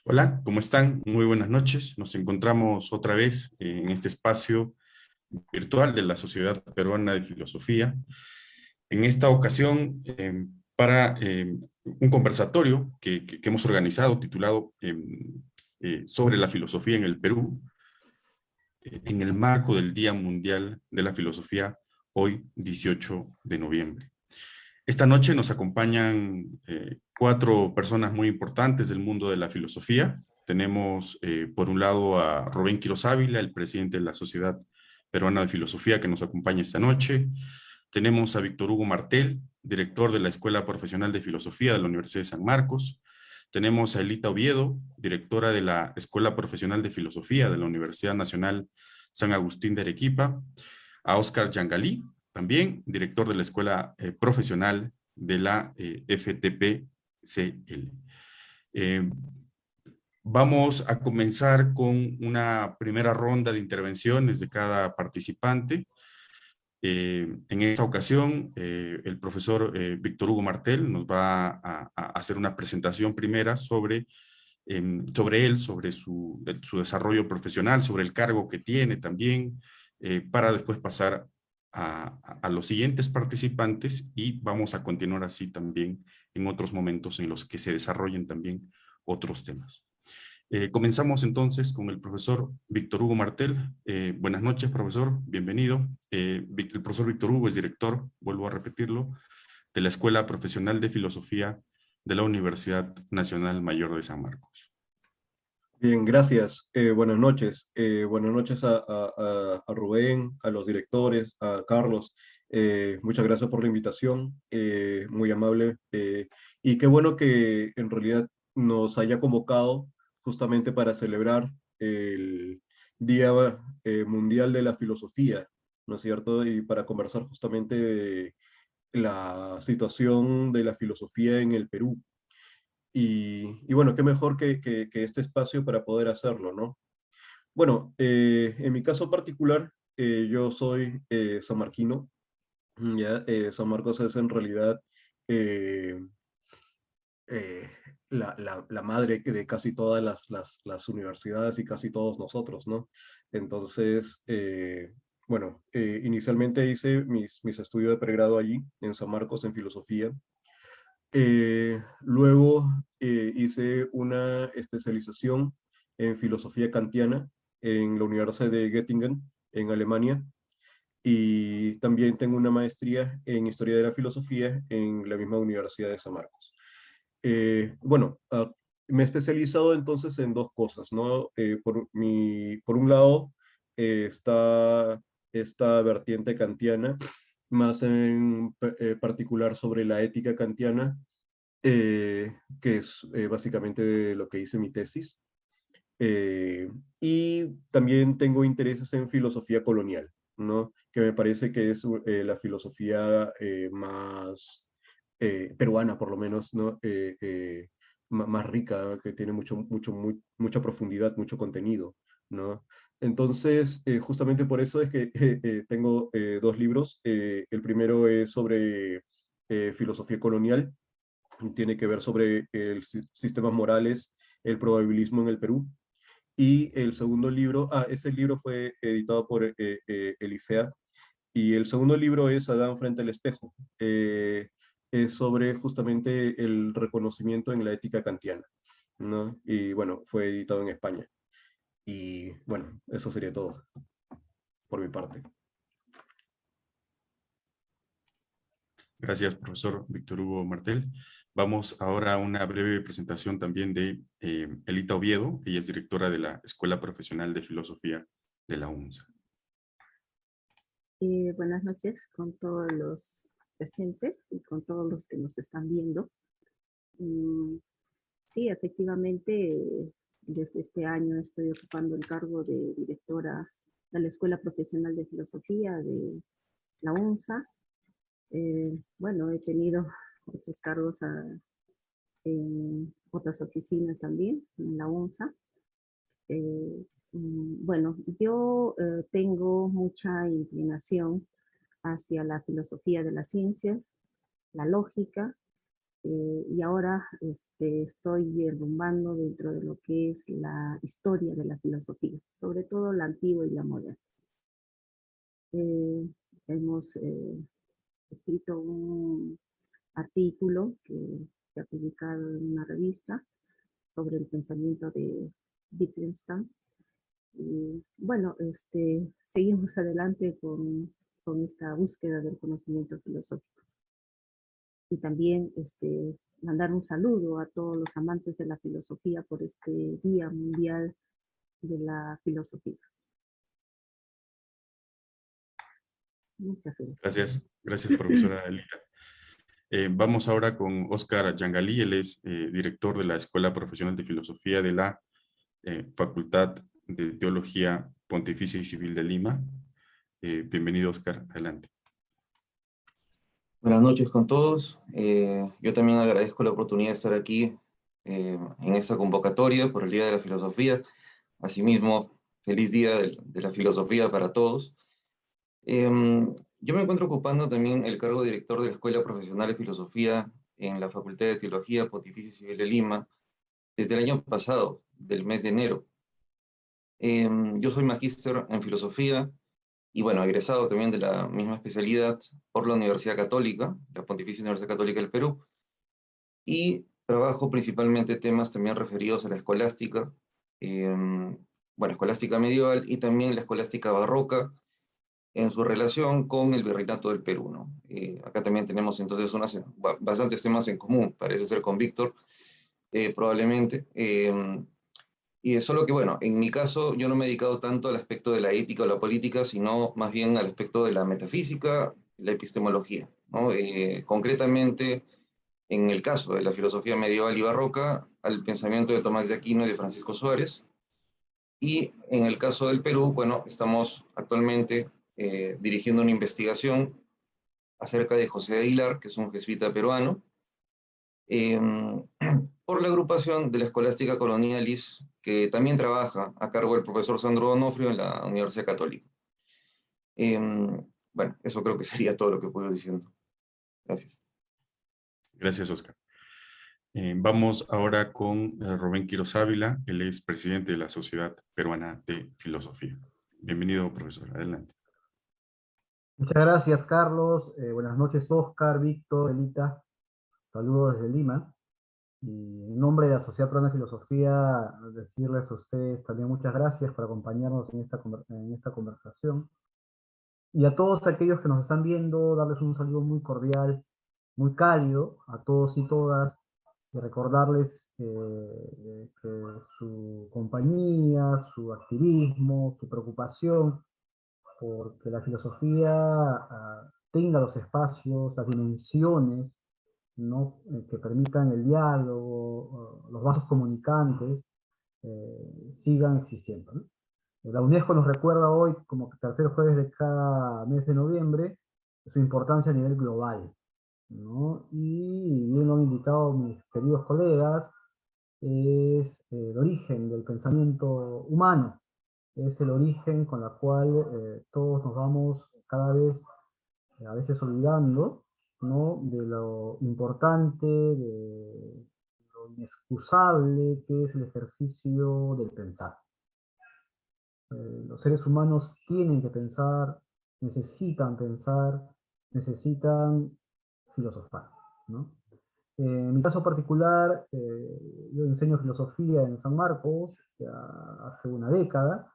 Hola, ¿cómo están? Muy buenas noches. Nos encontramos otra vez en este espacio virtual de la Sociedad Peruana de Filosofía. En esta ocasión, para un conversatorio que hemos organizado titulado sobre la filosofía en el Perú, en el marco del Día Mundial de la Filosofía, hoy 18 de noviembre. Esta noche nos acompañan cuatro personas muy importantes del mundo de la filosofía. Tenemos, por un lado, a Rubén Quiroz Ávila, el presidente de la Sociedad Peruana de Filosofía, que nos acompaña esta noche. Tenemos a Víctor Hugo Martel, director de la Escuela Profesional de Filosofía de la Universidad de San Marcos. Tenemos a Elita Oviedo, directora de la Escuela Profesional de Filosofía de la Universidad Nacional San Agustín de Arequipa. A Óscar Yangalí, también director de la Escuela Profesional de la FTP-CL. Vamos a comenzar con una primera ronda de intervenciones de cada participante. En esta ocasión, el profesor Víctor Hugo Martel nos va a hacer una presentación primera sobre él, sobre su desarrollo profesional, sobre el cargo que tiene también, para después pasar a los siguientes participantes y vamos a continuar así también en otros momentos en los que se desarrollen también otros temas. Comenzamos entonces con el profesor Víctor Hugo Martel. Buenas noches, profesor, bienvenido. El profesor Víctor Hugo es director, vuelvo a repetirlo, de la Escuela Profesional de Filosofía de la Universidad Nacional Mayor de San Marcos. Bien, gracias. Buenas noches. Buenas noches a Rubén, a los directores, a Carlos. Muchas gracias por la invitación, muy amable. Y qué bueno que en realidad nos haya convocado justamente para celebrar el Día Mundial de la Filosofía, ¿no es cierto? Y para conversar justamente de la situación de la filosofía en el Perú. Y bueno, qué mejor que este espacio para poder hacerlo, ¿no? Bueno, en mi caso particular, yo soy sanmarquino, ¿ya? San Marcos es en realidad eh, eh, la madre de casi todas las universidades y casi todos nosotros, ¿no? Entonces, bueno, inicialmente hice mis estudios de pregrado allí, en San Marcos, en filosofía. Luego hice una especialización en filosofía kantiana en la Universidad de Göttingen, en Alemania, y también tengo una maestría en historia de la filosofía en la misma Universidad de San Marcos. Bueno, me he especializado entonces en dos cosas, ¿no? Por un lado está esta vertiente kantiana, más en particular sobre la ética kantiana, que es básicamente lo que hice mi tesis. Y también tengo intereses en filosofía colonial, ¿no? Que me parece que es la filosofía más peruana, por lo menos, ¿no? Más rica, que tiene mucha profundidad, mucho contenido, ¿no? Entonces, justamente por eso es que tengo dos libros. El primero es sobre filosofía colonial, tiene que ver sobre sistemas morales, el probabilismo en el Perú. Y el segundo libro, ese libro fue editado por el IFEA, y el segundo libro es Adán frente al espejo. Es sobre justamente el reconocimiento en la ética kantiana, ¿no? Y bueno, fue editado en España. Y bueno, eso sería todo por mi parte. Gracias, profesor Víctor Hugo Martel. Vamos ahora a una breve presentación también de Elita Oviedo. Ella es directora de la Escuela Profesional de Filosofía de la UNSA. Buenas noches con todos los presentes y con todos los que nos están viendo. Sí, efectivamente, desde este año estoy ocupando el cargo de directora de la Escuela Profesional de Filosofía de la UNSA. Bueno, he tenido otros cargos en otras oficinas también, en la UNSA. Bueno, yo tengo mucha inclinación hacia la filosofía de las ciencias, la lógica, y ahora estoy derrumbando dentro de lo que es la historia de la filosofía, sobre todo la antigua y la moderna. Hemos escrito un artículo que se ha publicado en una revista sobre el pensamiento de Wittgenstein. Y bueno, seguimos adelante con esta búsqueda del conocimiento filosófico. Y también mandar un saludo a todos los amantes de la filosofía por este Día Mundial de la Filosofía. Muchas gracias. Gracias, profesora Elita. Vamos ahora con Óscar Yangalí, él es director de la Escuela Profesional de Filosofía de la Facultad de Teología Pontificia y Civil de Lima. Bienvenido, Óscar, adelante. Buenas noches con todos. Yo también agradezco la oportunidad de estar aquí en esta convocatoria por el Día de la Filosofía. Asimismo, feliz Día de la Filosofía para todos. Yo me encuentro ocupando también el cargo de director de la Escuela Profesional de Filosofía en la Facultad de Teología Pontificia y Civil de Lima desde el año pasado, del mes de enero. Yo soy magíster en filosofía y bueno, egresado también de la misma especialidad por la Universidad Católica, la Pontificia Universidad Católica del Perú, y trabajo principalmente temas también referidos a la escolástica, bueno, escolástica medieval y también la escolástica barroca en su relación con el virreinato del Perú, ¿no? Acá también tenemos entonces bastantes temas en común, parece ser con Víctor, probablemente. Y es solo que, bueno, en mi caso yo no me he dedicado tanto al aspecto de la ética o la política, sino más bien al aspecto de la metafísica, la epistemología, ¿no? Concretamente, en el caso de la filosofía medieval y barroca, al pensamiento de Tomás de Aquino y de Francisco Suárez. Y en el caso del Perú, bueno, estamos actualmente dirigiendo una investigación acerca de José de Aguilar, que es un jesuita peruano, eh, por la agrupación de la Escolástica Colonialis, que también trabaja a cargo del profesor Sandro Donofrio en la Universidad Católica. Bueno, eso creo que sería todo lo que puedo ir diciendo. Gracias. Gracias, Óscar. Vamos ahora con Rubén Quiroz Ávila, él es presidente de la Sociedad Peruana de Filosofía. Bienvenido, profesor, adelante. Muchas gracias, Carlos. Buenas noches, Óscar, Víctor, Elita. Saludos desde Lima. Y en nombre de la Sociedad Peruana de Filosofía, decirles a ustedes también muchas gracias por acompañarnos en esta conversación. Y a todos aquellos que nos están viendo, darles un saludo muy cordial, muy cálido a todos y todas, y recordarles que su compañía, su activismo, su preocupación, porque la filosofía tenga los espacios, las dimensiones, ¿no? Que permitan el diálogo, los vasos comunicantes, sigan existiendo, ¿no? La UNESCO nos recuerda hoy, como tercer jueves de cada mes de noviembre, su importancia a nivel global, ¿no? Y bien lo han indicado mis queridos colegas, es el origen del pensamiento humano, es el origen con la cual todos nos vamos cada vez, a veces olvidando, ¿no? De lo importante, de lo inexcusable que es el ejercicio del pensar. Los seres humanos tienen que pensar, necesitan filosofar, ¿no? En mi caso particular, yo enseño filosofía en San Marcos ya hace una década,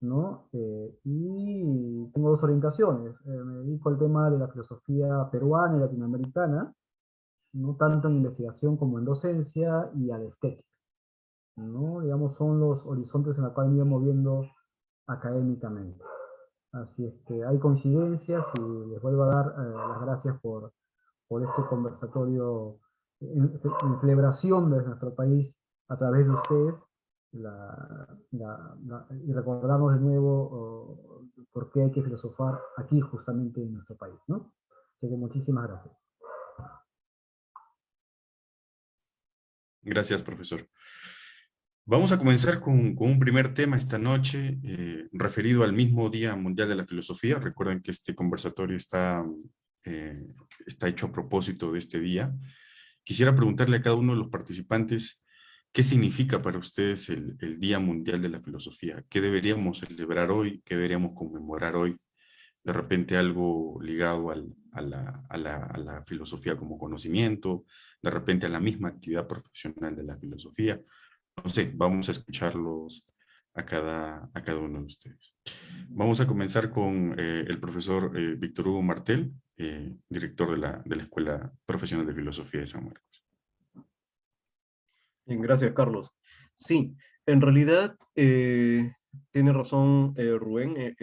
¿no? Y tengo dos orientaciones. Me dedico al tema de la filosofía peruana y latinoamericana, no tanto en investigación como en docencia, y a la estética, ¿no? Digamos, son los horizontes en los cuales me voy moviendo académicamente. Así es que hay coincidencias y les vuelvo a dar las gracias por este conversatorio en celebración de nuestro país a través de ustedes, y recordarnos de nuevo por qué hay que filosofar aquí justamente en nuestro país, ¿no? Así que muchísimas gracias. Gracias, profesor. Vamos a comenzar con un primer tema esta noche, referido al mismo Día Mundial de la Filosofía. Recuerden que este conversatorio está hecho a propósito de este día. Quisiera preguntarle a cada uno de los participantes, ¿qué significa para ustedes el Día Mundial de la Filosofía? ¿Qué deberíamos celebrar hoy? ¿Qué deberíamos conmemorar hoy? De repente algo ligado a la filosofía como conocimiento, de repente a la misma actividad profesional de la filosofía. No sé, vamos a escucharlos a cada uno de ustedes. Vamos a comenzar con el profesor Víctor Hugo Martel, director de la Escuela Profesional de Filosofía de San Marcos. Bien, gracias, Carlos. Sí, en realidad tiene razón Rubén.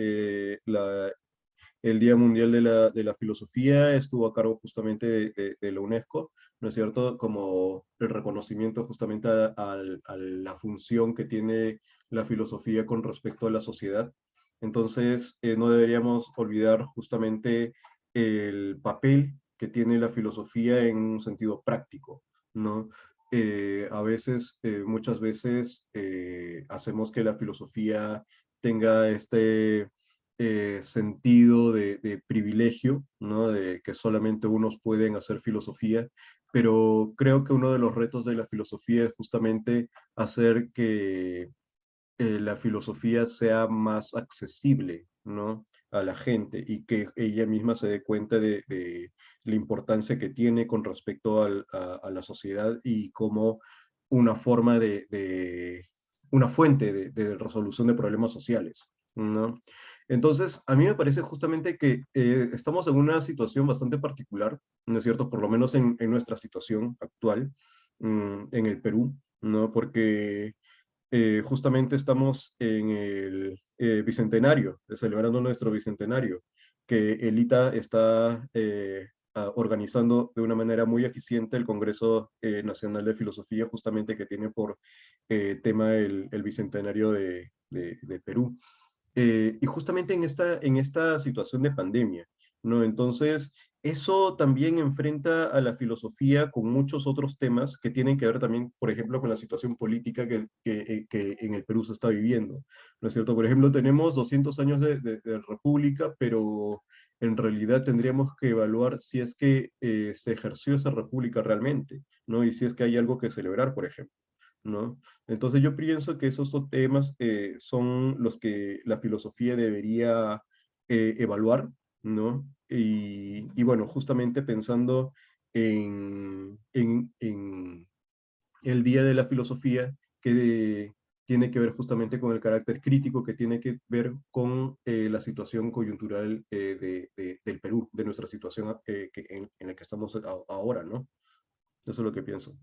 El Día Mundial de la Filosofía estuvo a cargo justamente de la UNESCO, ¿no es cierto? Como el reconocimiento justamente a la función que tiene la filosofía con respecto a la sociedad. Entonces, no deberíamos olvidar justamente el papel que tiene la filosofía en un sentido práctico, ¿no? A veces, muchas veces, hacemos que la filosofía tenga este sentido de privilegio, ¿no? De que solamente unos pueden hacer filosofía, pero creo que uno de los retos de la filosofía es justamente hacer que la filosofía sea más accesible, ¿no? A la gente y que ella misma se dé cuenta de la importancia que tiene con respecto a la sociedad y como una forma una fuente de resolución de problemas sociales, ¿no? Entonces, a mí me parece justamente que estamos en una situación bastante particular, ¿no es cierto? Por lo menos en nuestra situación actual, en el Perú, ¿no? Porque justamente estamos en el bicentenario, celebrando nuestro bicentenario, que el ITA está organizando de una manera muy eficiente el Congreso Nacional de Filosofía, justamente que tiene por tema el bicentenario de Perú. Y justamente en esta situación de pandemia, ¿no? Entonces, eso también enfrenta a la filosofía con muchos otros temas que tienen que ver también, por ejemplo, con la situación política que en el Perú se está viviendo, ¿no es cierto? Por ejemplo, tenemos 200 años de república, pero en realidad tendríamos que evaluar si es que se ejerció esa república realmente, ¿no? Y si es que hay algo que celebrar, por ejemplo, ¿no? Entonces yo pienso que esos son temas son los que la filosofía debería evaluar, ¿no? Y bueno, justamente pensando en el Día de la Filosofía, que tiene que ver justamente con el carácter crítico, que tiene que ver con la situación coyuntural del Perú, de nuestra situación en la que estamos ahora, ¿no? Eso es lo que pienso.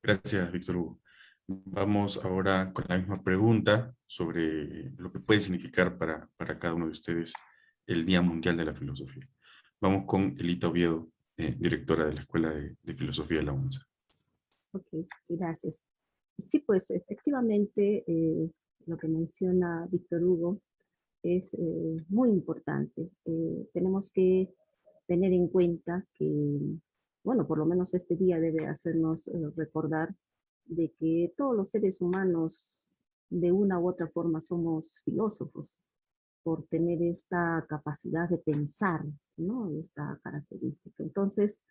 Gracias, Víctor Hugo. Vamos ahora con la misma pregunta sobre lo que puede significar para cada uno de ustedes el Día Mundial de la Filosofía. Vamos con Elita Oviedo, directora de la Escuela de Filosofía de la UNSA. Ok, gracias. Sí, pues efectivamente lo que menciona Víctor Hugo es muy importante. Tenemos que tener en cuenta que, bueno, por lo menos este día debe hacernos recordar de que todos los seres humanos de una u otra forma somos filósofos por tener esta capacidad de pensar, ¿no? Esta característica. Entonces,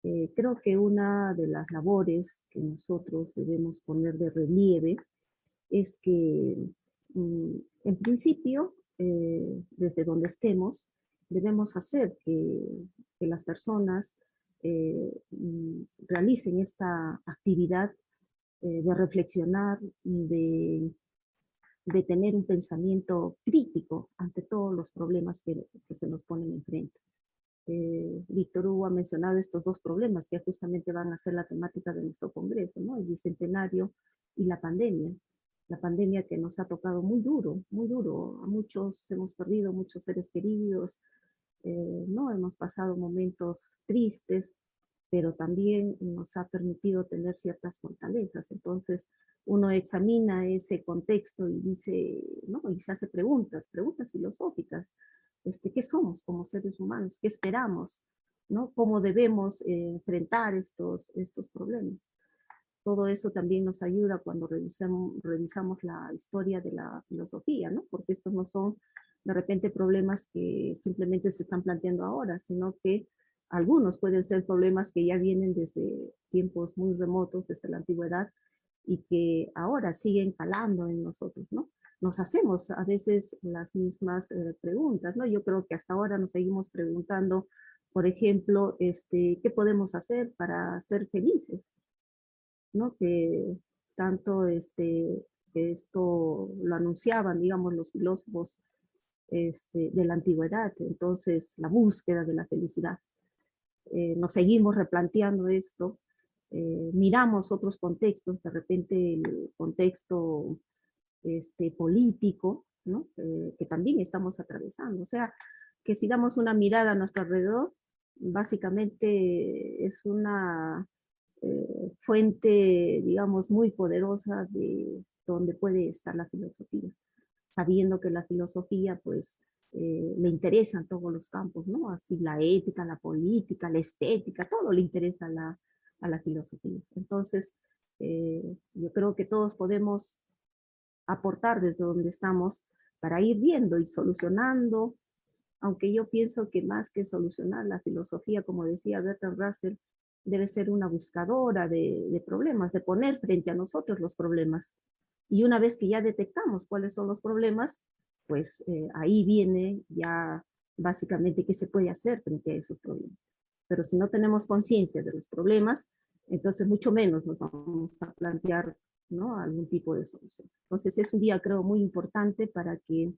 creo que una de las labores que nosotros debemos poner de relieve es que, en principio, desde donde estemos, debemos hacer que las personas realicen esta actividad de reflexionar, de tener un pensamiento crítico ante todos los problemas que se nos ponen enfrente. Víctor Hugo ha mencionado estos dos problemas que justamente van a ser la temática de nuestro congreso, ¿no? El bicentenario y la pandemia que nos ha tocado muy duro, muy duro. A muchos hemos perdido muchos seres queridos, ¿no? Hemos pasado momentos tristes, pero también nos ha permitido tener ciertas fortalezas. Entonces, uno examina ese contexto y dice, ¿no? Y se hace preguntas filosóficas. ¿Qué somos como seres humanos? ¿Qué esperamos? ¿no? Cómo debemos enfrentar estos problemas. Todo eso también nos ayuda cuando revisamos la historia de la filosofía, ¿no? Porque estos no son de repente problemas que simplemente se están planteando ahora, sino que algunos pueden ser problemas que ya vienen desde tiempos muy remotos, desde la antigüedad, y que ahora siguen calando en nosotros, ¿no? Nos hacemos a veces las mismas preguntas, ¿no? Yo creo que hasta ahora nos seguimos preguntando, por ejemplo, ¿qué podemos hacer para ser felices? ¿No? Que tanto esto lo anunciaban, digamos, los filósofos de la antigüedad, entonces la búsqueda de la felicidad. Nos seguimos replanteando esto, miramos otros contextos, de repente el contexto político, ¿no? Que también estamos atravesando. O sea, que si damos una mirada a nuestro alrededor, básicamente es una fuente, digamos, muy poderosa de donde puede estar la filosofía, sabiendo que la filosofía, pues, le interesan todos los campos, ¿no? Así la ética, la política, la estética, todo le interesa a la filosofía. Entonces, yo creo que todos podemos aportar desde donde estamos para ir viendo y solucionando, aunque yo pienso que más que solucionar la filosofía, como decía Bertrand Russell, debe ser una buscadora de problemas, de poner frente a nosotros los problemas. Y una vez que ya detectamos cuáles son los problemas, pues ahí viene ya básicamente qué se puede hacer frente a esos problemas. Pero si no tenemos conciencia de los problemas, entonces mucho menos nos vamos a plantear, ¿no?, algún tipo de solución. Entonces es un día, creo, muy importante para que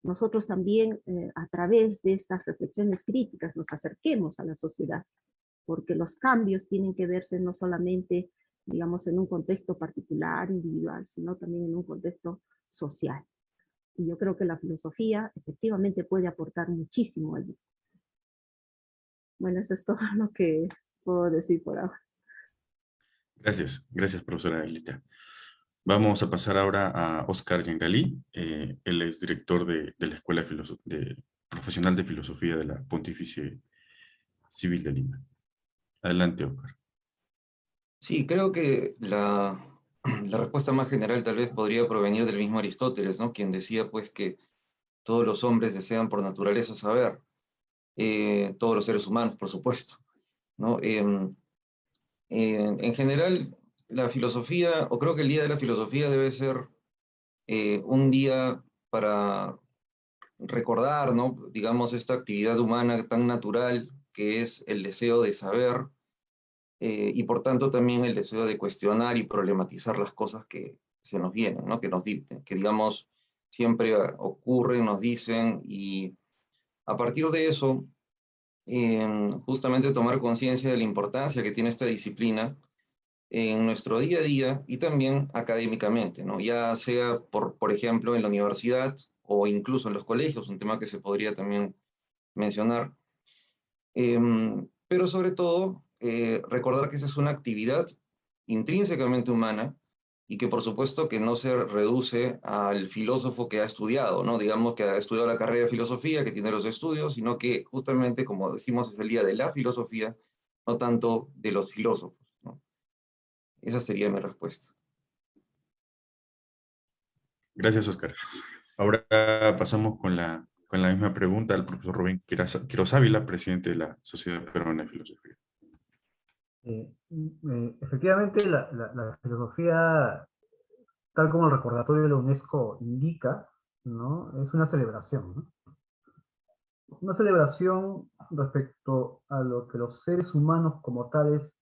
nosotros también, a través de estas reflexiones críticas, nos acerquemos a la sociedad, porque los cambios tienen que verse no solamente, digamos, en un contexto particular, individual, sino también en un contexto social. Y yo creo que la filosofía efectivamente puede aportar muchísimo allí. Bueno, eso es todo lo que puedo decir por ahora. Gracias, gracias, profesora Elita. Vamos a pasar ahora a Oscar Yangalí. Él es director de la Escuela Profesional de Filosofía de la Pontificia Civil de Lima. Adelante, Oscar. Sí, creo que la respuesta más general tal vez podría provenir del mismo Aristóteles, ¿no? Quien decía pues que todos los hombres desean por naturaleza saber, todos los seres humanos, por supuesto, ¿no? En general, la filosofía, o creo que el Día de la Filosofía debe ser un día para recordar, ¿no? Digamos, esta actividad humana tan natural que es el deseo de saber, y por tanto también el deseo de cuestionar y problematizar las cosas que se nos vienen, ¿no? Que nos dicten, que digamos siempre ocurren, nos dicen, y a partir de eso, justamente tomar conciencia de la importancia que tiene esta disciplina en nuestro día a día y también académicamente, ¿no? Ya sea, por ejemplo, en la universidad o incluso en los colegios, un tema que se podría también mencionar. Pero sobre todo, recordar que esa es una actividad intrínsecamente humana y que por supuesto que no se reduce al filósofo que ha estudiado, ¿no? Digamos que ha estudiado la carrera de filosofía, que tiene los estudios, sino que justamente, como decimos, es el día de la filosofía, no tanto de los filósofos, ¿no? Esa sería mi respuesta. Gracias, Oscar. Ahora pasamos con la misma pregunta al profesor Rubén Quiroz Ávila, presidente de la Sociedad Peruana de Filosofía. Efectivamente, la filosofía, tal como el recordatorio de la UNESCO indica, ¿no?, es una celebración, ¿no? Una celebración respecto a lo que los seres humanos como tales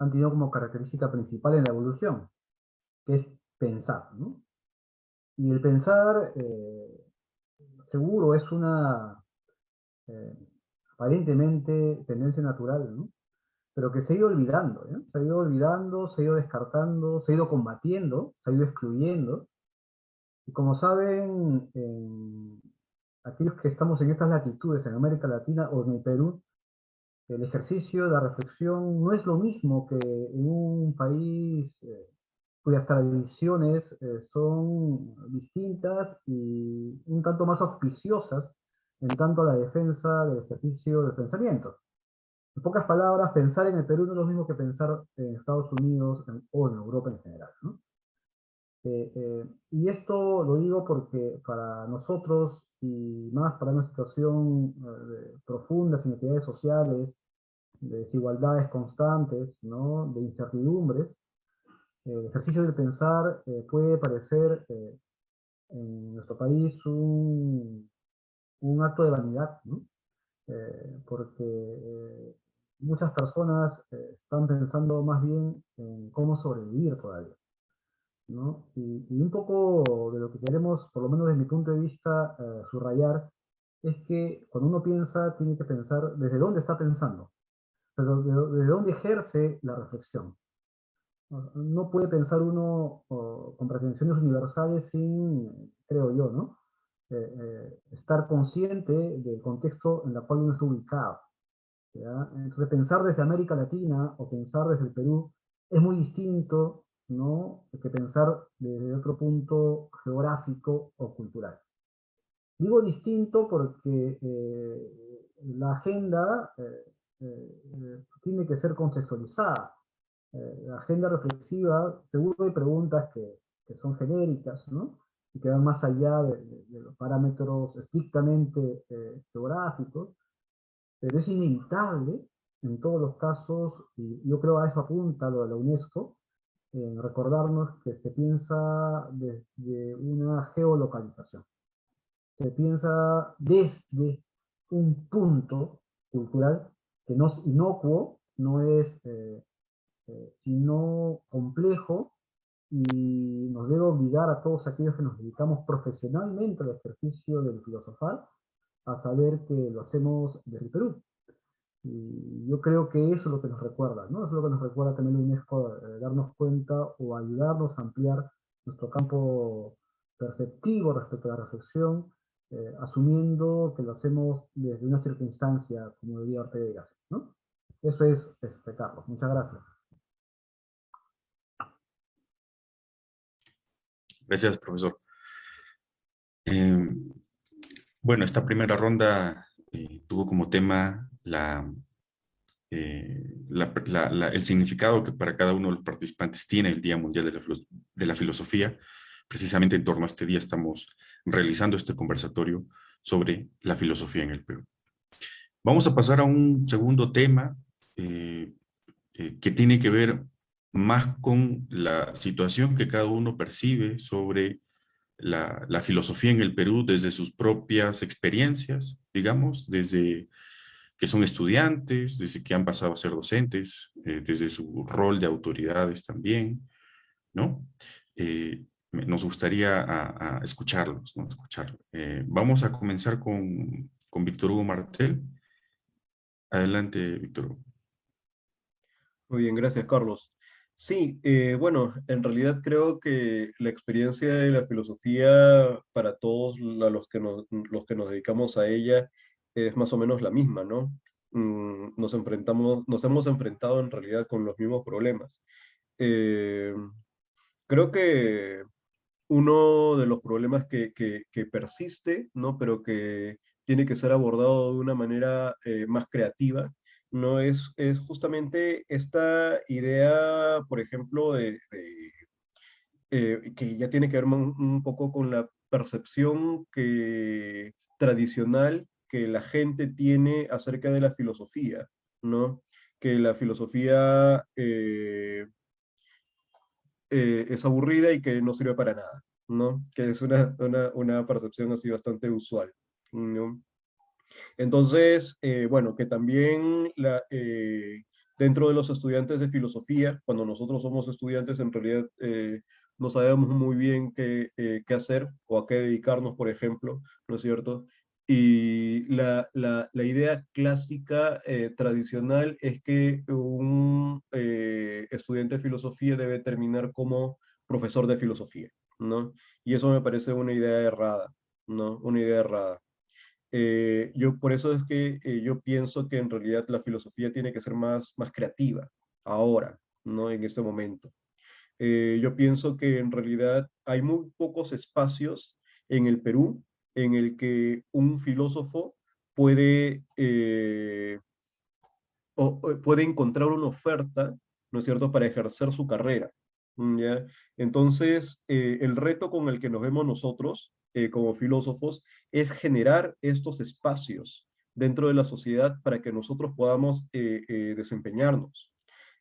han tenido como característica principal en la evolución, que es pensar, ¿no? Y el pensar, seguro, es una eh, aparentemente tendencia natural, ¿no?, pero que se ha ido olvidando, ¿no? Se ha ido olvidando, se ha ido descartando, se ha ido combatiendo, se ha ido excluyendo. Y como saben, aquellos que estamos en estas latitudes, en América Latina o en el Perú, el ejercicio de la reflexión no es lo mismo que en un país cuyas tradiciones son distintas y un tanto más auspiciosas en tanto a la defensa del ejercicio del pensamiento. En pocas palabras, pensar en el Perú no es lo mismo que pensar en Estados Unidos o en Europa en general, ¿no? Y esto lo digo porque para nosotros, y más para una situación de profundas inequidades sociales, de desigualdades constantes, ¿no? De incertidumbres, el ejercicio de pensar puede parecer en nuestro país un acto de vanidad, ¿no? Porque muchas personas están pensando más bien en cómo sobrevivir todavía, ¿no? Y un poco de lo que queremos, por lo menos desde mi punto de vista, subrayar, es que cuando uno piensa, tiene que pensar desde dónde está pensando, pero desde dónde ejerce la reflexión. No puede pensar uno con pretensiones universales sin, creo yo, ¿no? Estar consciente del contexto en el cual uno está ubicado. ¿Ya? Entonces, pensar desde América Latina o pensar desde el Perú es muy distinto, ¿no? Que pensar desde otro punto geográfico o cultural. Digo distinto porque la agenda tiene que ser contextualizada. La agenda reflexiva, seguro hay preguntas que son genéricas, ¿no? Y que van más allá de los parámetros estrictamente geográficos, pero es inevitable en todos los casos, y yo creo a eso apunta lo de la UNESCO, en recordarnos que se piensa desde una geolocalización, se piensa desde un punto cultural que no es inocuo, no es sino complejo, y nos debe obligar a todos aquellos que nos dedicamos profesionalmente al ejercicio del filosofar a saber que lo hacemos desde el Perú. Y yo creo que eso es lo que nos recuerda, ¿no? Eso es lo que nos recuerda también la UNESCO, darnos cuenta o ayudarnos a ampliar nuestro campo perceptivo respecto a la reflexión, asumiendo que lo hacemos desde una circunstancia, como diría Ortega, ¿no? Eso es, Carlos. Muchas gracias. Gracias, profesor. Bueno, esta primera ronda tuvo como tema el significado que para cada uno de los participantes tiene el Día Mundial de la Filosofía. Precisamente en torno a este día estamos realizando este conversatorio sobre la filosofía en el Perú. Vamos a pasar a un segundo tema que tiene que ver más con la situación que cada uno percibe sobre la filosofía en el Perú desde sus propias experiencias, digamos, desde que son estudiantes, desde que han pasado a ser docentes, desde su rol de autoridades también, ¿no? Nos gustaría a escucharlos, ¿no? Vamos a comenzar con Víctor Hugo Martel. Adelante, Víctor Hugo. Muy bien, gracias, Carlos. Sí, bueno, en realidad creo que la experiencia de la filosofía para todos los que nos dedicamos a ella es más o menos la misma, ¿no? Nos hemos enfrentado en realidad con los mismos problemas. Eh, Creo que uno de los problemas que persiste, ¿no? Pero que tiene que ser abordado de una manera más creativa, ¿no? Es justamente esta idea, por ejemplo, que ya tiene que ver un poco con la percepción tradicional que la gente tiene acerca de la filosofía, ¿no? Que la filosofía es aburrida y que no sirve para nada, ¿no? Que es una percepción así bastante usual, ¿no? Entonces, bueno, que también dentro de los estudiantes de filosofía, cuando nosotros somos estudiantes, en realidad no sabemos muy bien qué hacer o a qué dedicarnos, por ejemplo, ¿no es cierto? Y la idea clásica, tradicional, es que un estudiante de filosofía debe terminar como profesor de filosofía, ¿no? Y eso me parece una idea errada, ¿no? Una idea errada. Yo por eso es que yo pienso que en realidad la filosofía tiene que ser más creativa ahora, ¿no? En este momento. Yo pienso que en realidad hay muy pocos espacios en el Perú en el que un filósofo puede o puede encontrar una oferta, ¿no es cierto?, para ejercer su carrera. ¿Ya? Entonces, el reto con el que nos vemos nosotros como filósofos es generar estos espacios dentro de la sociedad para que nosotros podamos desempeñarnos.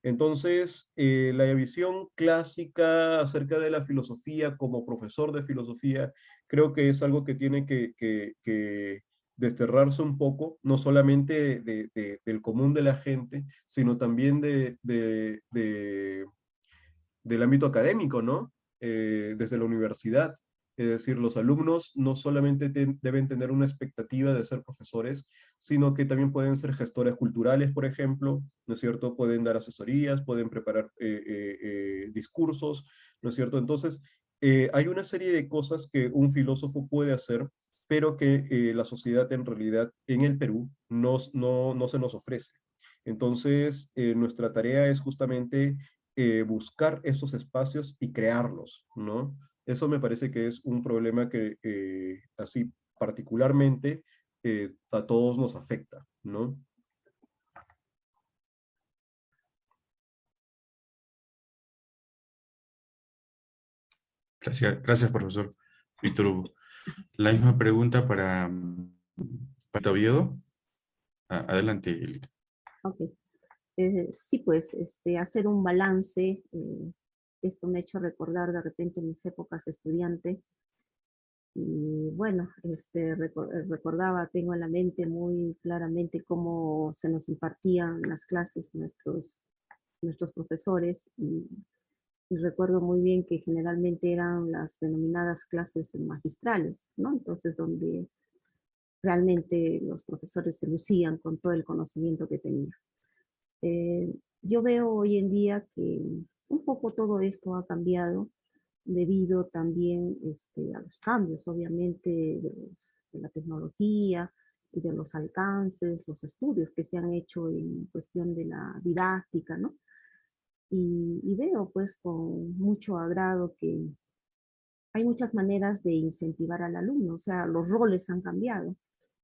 Entonces, la visión clásica acerca de la filosofía como profesor de filosofía, creo que es algo que tiene que desterrarse un poco, no solamente del común de la gente, sino también del ámbito académico, ¿no? Desde la universidad. Es decir, los alumnos no solamente deben tener una expectativa de ser profesores, sino que también pueden ser gestores culturales, por ejemplo, ¿no es cierto? Pueden dar asesorías, pueden preparar discursos, ¿no es cierto? Entonces, hay una serie de cosas que un filósofo puede hacer, pero que la sociedad en realidad en el Perú no se nos ofrece. Entonces, nuestra tarea es justamente buscar estos espacios y crearlos, ¿no? Eso me parece que es un problema que así particularmente a todos nos afecta, ¿no? Gracias, profesor Víctor Hugo. La misma pregunta para Oviedo. Adelante, Elita. Ok. Sí, pues, hacer un balance, esto me ha hecho recordar de repente mis épocas de estudiante, y bueno, recordaba, tengo en la mente muy claramente cómo se nos impartían las clases nuestros profesores, y recuerdo muy bien que generalmente eran las denominadas clases magistrales, ¿no? Entonces, donde realmente los profesores se lucían con todo el conocimiento que tenían. Eh, yo veo hoy en día que un poco todo esto ha cambiado debido también a los cambios, obviamente, de la tecnología y de los alcances, los estudios que se han hecho en cuestión de la didáctica, ¿no? Y veo pues con mucho agrado que hay muchas maneras de incentivar al alumno, o sea, los roles han cambiado.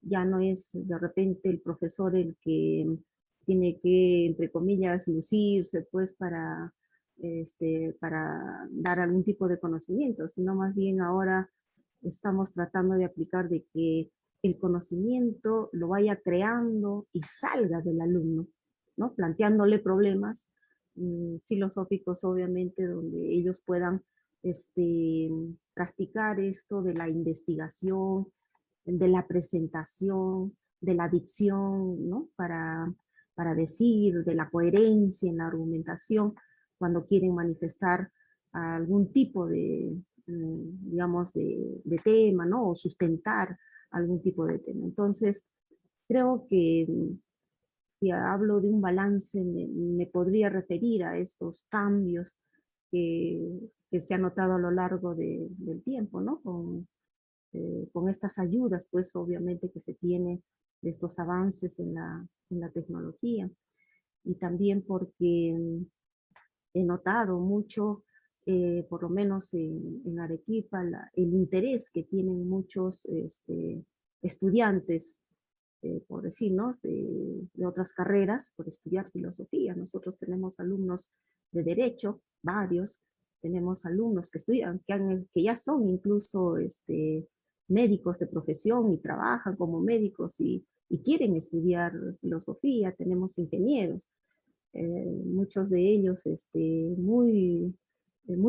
Ya no es de repente el profesor el que tiene que, entre comillas, lucirse pues para dar algún tipo de conocimiento, sino más bien ahora estamos tratando de aplicar de que el conocimiento lo vaya creando y salga del alumno, ¿no? Planteándole problemas filosóficos, obviamente, donde ellos puedan este, practicar esto de la investigación, de la presentación, de la dicción, ¿no? Para decir, de la coherencia en la argumentación, cuando quieren manifestar algún tipo digamos, de tema, ¿no? O sustentar algún tipo de tema. Entonces, creo que si hablo de un balance, me podría referir a estos cambios que se han notado a lo largo del tiempo, ¿no? Con estas ayudas, pues obviamente que se tiene de estos avances en la tecnología. Y también porque he notado mucho, por lo menos en Arequipa, el interés que tienen muchos estudiantes, por decirnos, de otras carreras, por estudiar filosofía. Nosotros tenemos alumnos de derecho, varios, tenemos alumnos que estudian, que ya son incluso médicos de profesión y trabajan como médicos y quieren estudiar filosofía, tenemos ingenieros, muchos de ellos muy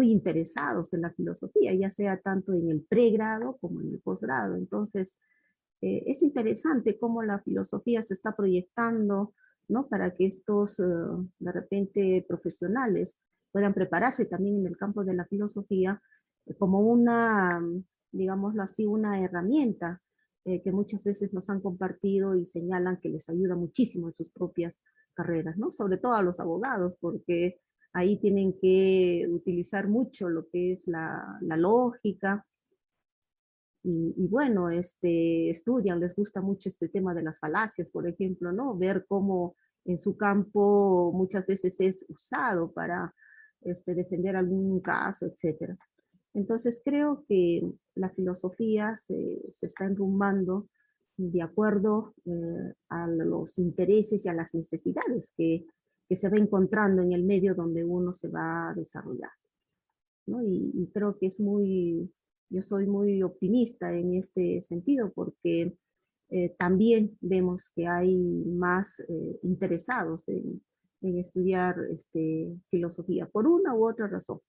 interesados en la filosofía, ya sea tanto en el pregrado como en el posgrado. Entonces, es interesante cómo la filosofía se está proyectando, ¿no? Para que estos, de repente, profesionales puedan prepararse también en el campo de la filosofía como una, digámoslo así, una herramienta que muchas veces nos han compartido y señalan que les ayuda muchísimo en sus propias carreras, ¿no? Sobre todo a los abogados, porque ahí tienen que utilizar mucho lo que es la lógica, y bueno, estudian, les gusta mucho este tema de las falacias, por ejemplo, ¿no? Ver cómo en su campo muchas veces es usado para defender algún caso, etcétera. Entonces creo que la filosofía se está enrumbando de acuerdo a los intereses y a las necesidades que se va encontrando en el medio donde uno se va a desarrollar, ¿no? Y creo que yo soy muy optimista en este sentido porque también vemos que hay más interesados en estudiar filosofía por una u otra razón.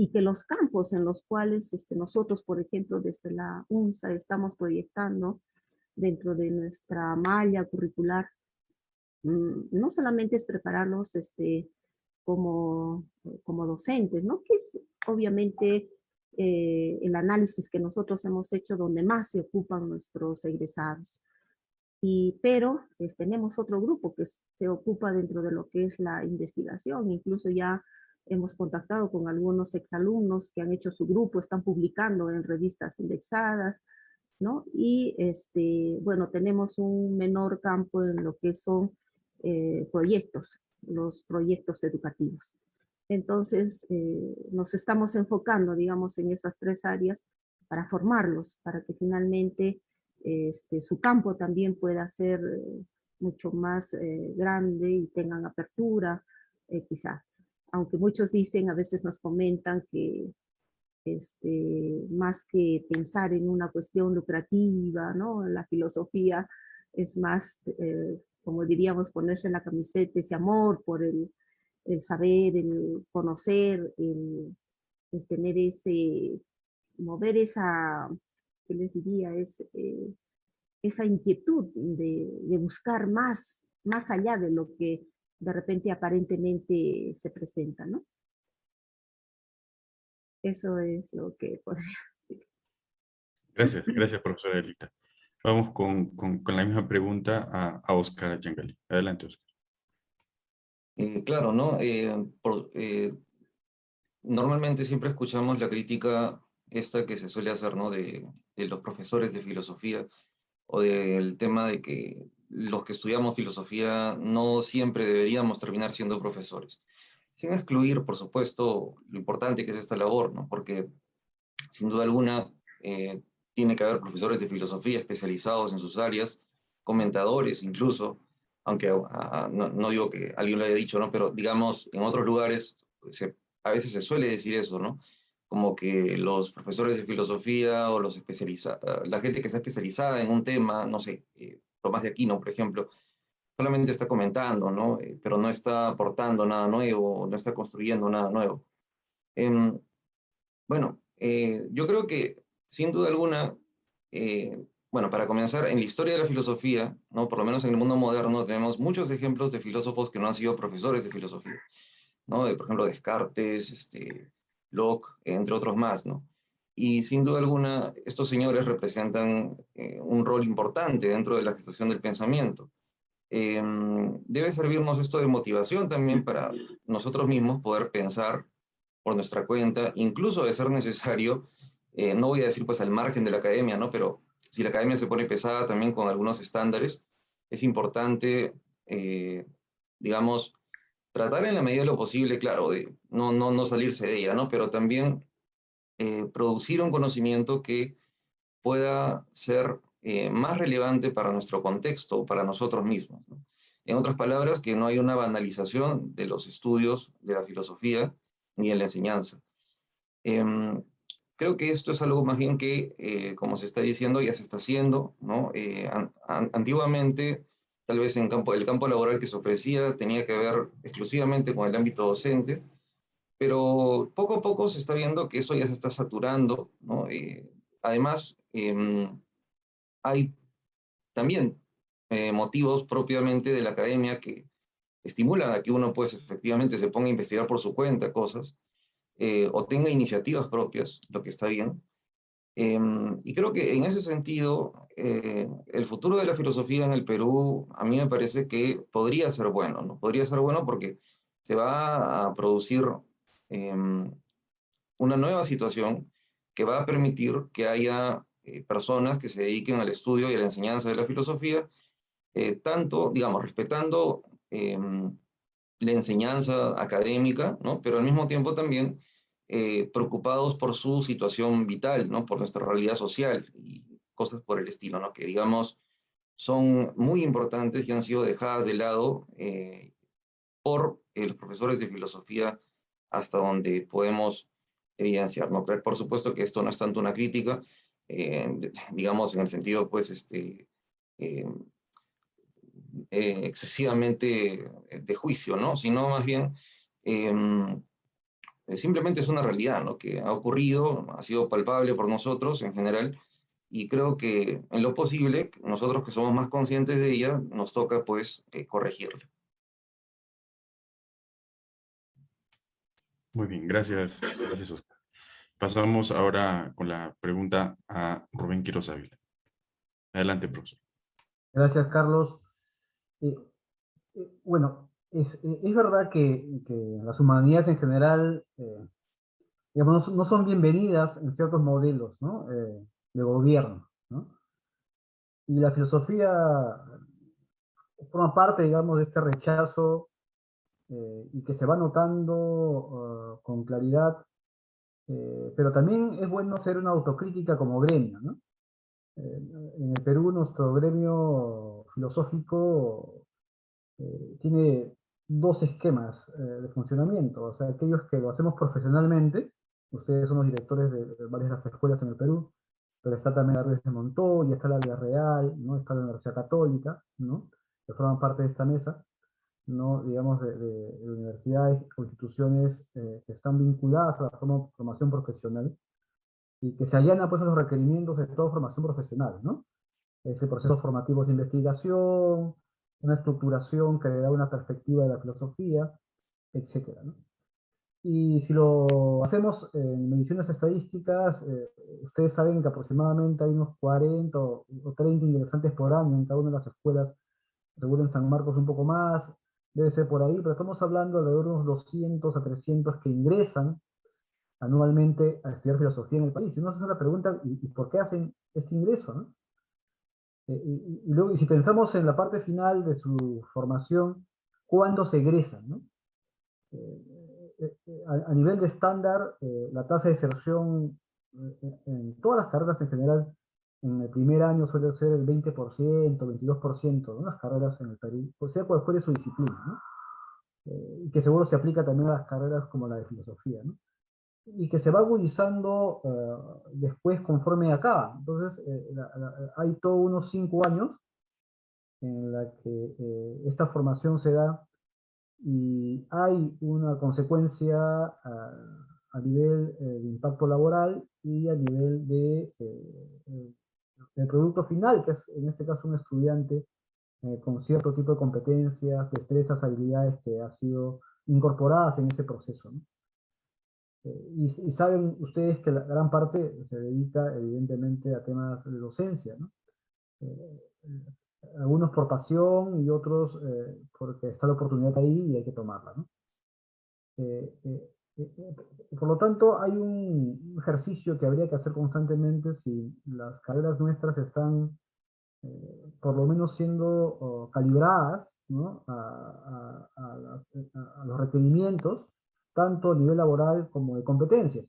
Y que los campos en los cuales nosotros, por ejemplo, desde la UNSA estamos proyectando dentro de nuestra malla curricular, no solamente es prepararlos como docentes, ¿no? Que es obviamente el análisis que nosotros hemos hecho donde más se ocupan nuestros egresados. Pero tenemos otro grupo que se ocupa dentro de lo que es la investigación. Incluso ya hemos contactado con algunos exalumnos que han hecho su grupo, están publicando en revistas indexadas, ¿no? Y bueno, tenemos un menor campo en lo que son proyectos, los proyectos educativos. Entonces, nos estamos enfocando, digamos, en esas tres áreas para formarlos, para que finalmente su campo también pueda ser mucho más grande y tengan apertura, quizá. Aunque muchos dicen, a veces nos comentan que más que pensar en una cuestión lucrativa, ¿no? La filosofía es más, como diríamos, ponerse en la camiseta ese amor por el saber, el conocer, el tener mover esa, ¿qué les diría? Esa inquietud de buscar más allá de lo que de repente aparentemente se presenta, ¿no? Eso es lo que podría decir. Gracias, profesora Elita. Vamos con la misma pregunta a Oscar Yangali. Adelante, Oscar. Claro, ¿no? Normalmente siempre escuchamos la crítica esta que se suele hacer, ¿no? De los profesores de filosofía o del tema de que los que estudiamos filosofía no siempre deberíamos terminar siendo profesores. Sin excluir, por supuesto, lo importante que es esta labor, ¿no? Porque sin duda alguna tiene que haber profesores de filosofía especializados en sus áreas, comentadores incluso, aunque no digo que alguien lo haya dicho, ¿no? Pero digamos, en otros lugares a veces se suele decir eso, ¿no? Como que los profesores de filosofía o la gente que está especializada en un tema, no sé, Tomás de Aquino, por ejemplo, solamente está comentando, ¿no? Pero no está aportando nada nuevo, no está construyendo nada nuevo. Em, bueno, yo creo que sin duda alguna, bueno, para comenzar, en la historia de la filosofía, ¿no? Por lo menos en el mundo moderno, tenemos muchos ejemplos de filósofos que no han sido profesores de filosofía, ¿no? Por ejemplo, Descartes, Locke, entre otros más, ¿no? Y sin duda alguna, estos señores representan un rol importante dentro de la gestación del pensamiento. Debe servirnos esto de motivación también para nosotros mismos poder pensar por nuestra cuenta, incluso de ser necesario, no voy a decir pues al margen de la academia, ¿no? Pero si la academia se pone pesada también con algunos estándares, es importante, digamos, tratar en la medida de lo posible, claro, de no salirse de ella, ¿no? Pero también producir un conocimiento que pueda ser más relevante para nuestro contexto, para nosotros mismos, ¿no? En otras palabras, que no hay una banalización de los estudios de la filosofía ni de la enseñanza. Em, Creo que esto es algo más bien que, como se está diciendo, ya se está haciendo, ¿no? Antiguamente, tal vez el campo laboral que se ofrecía tenía que ver exclusivamente con el ámbito docente, pero poco a poco se está viendo que eso ya se está saturando, ¿no? Además, hay también motivos propiamente de la academia que estimulan a que uno, pues, efectivamente se ponga a investigar por su cuenta cosas, o tenga iniciativas propias, lo que está bien. Y creo que en ese sentido, el futuro de la filosofía en el Perú, a mí me parece que podría ser bueno, ¿no? Podría ser bueno porque se va a producir una nueva situación que va a permitir que haya personas que se dediquen al estudio y a la enseñanza de la filosofía, tanto, digamos, respetando la enseñanza académica, ¿no? Pero al mismo tiempo también preocupados por su situación vital, ¿no? Por nuestra realidad social y cosas por el estilo, ¿no? Que digamos, son muy importantes y han sido dejadas de lado por los profesores de filosofía hasta donde podemos evidenciar, ¿no? Por supuesto que esto no es tanto una crítica, digamos en el sentido, pues, eh, excesivamente de juicio, ¿no? Sino más bien simplemente es una realidad, ¿no? Que ha ocurrido, ha sido palpable por nosotros en general, y creo que en lo posible, nosotros que somos más conscientes de ella, nos toca pues corregirla. Muy bien, gracias, gracias, Oscar. Pasamos ahora con la pregunta a Rubén Quiroz Ávila. Adelante, profesor. Gracias, Carlos. Bueno, es verdad que las humanidades en general, digamos, no son bienvenidas en ciertos modelos, ¿no? De gobierno, ¿no? Y la filosofía forma parte, digamos, de este rechazo y que se va notando con claridad, pero también es bueno hacer una autocrítica como gremio, ¿no? En el Perú, nuestro gremio filosófico tiene dos esquemas de funcionamiento, o sea, aquellos que lo hacemos profesionalmente, ustedes son los directores de varias de las escuelas en el Perú, pero está también la Ruiz de Montoya, está la Vía Real, ¿no? Está la Universidad Católica, ¿no? Que forman parte de esta mesa, ¿no? Digamos, de universidades o instituciones que están vinculadas a la formación profesional y que se allana pues a los requerimientos de toda formación profesional, ¿no? Ese proceso formativo de investigación, una estructuración que le da una perspectiva de la filosofía, etcétera, ¿no? Y si lo hacemos en mediciones estadísticas, ustedes saben que aproximadamente hay unos 40 o 30 ingresantes por año en cada una de las escuelas, seguro en San Marcos un poco más, debe ser por ahí, pero estamos hablando de unos 200 a 300 que ingresan anualmente a estudiar filosofía en el país. Y uno se hace la pregunta, ¿y por qué hacen este ingreso, no? Y luego, y si pensamos en la parte final de su formación, ¿cuándo se egresan, no? A nivel de estándar, la tasa de deserción en todas las carreras en general, en el primer año suele ser el 20%, 22%, ¿no? Las carreras en el Perú, pues sea cual fuere su disciplina, ¿no? Y que seguro se aplica también a las carreras como la de filosofía, ¿no? Y que se va agudizando después conforme acaba. Entonces, hay todos unos 5 años en la que esta formación se da y hay una consecuencia a nivel de impacto laboral y a nivel de el producto final, que es en este caso un estudiante con cierto tipo de competencias, destrezas, habilidades que han sido incorporadas en ese proceso, ¿no? Y saben ustedes que la gran parte se dedica evidentemente a temas de docencia, ¿no? Eh, algunos por pasión y otros porque está la oportunidad ahí y hay que tomarla, ¿no? Eh, eh, por lo tanto, hay un ejercicio que habría que hacer constantemente si las carreras nuestras están por lo menos siendo calibradas, ¿no? A los requerimientos, tanto a nivel laboral como de competencias,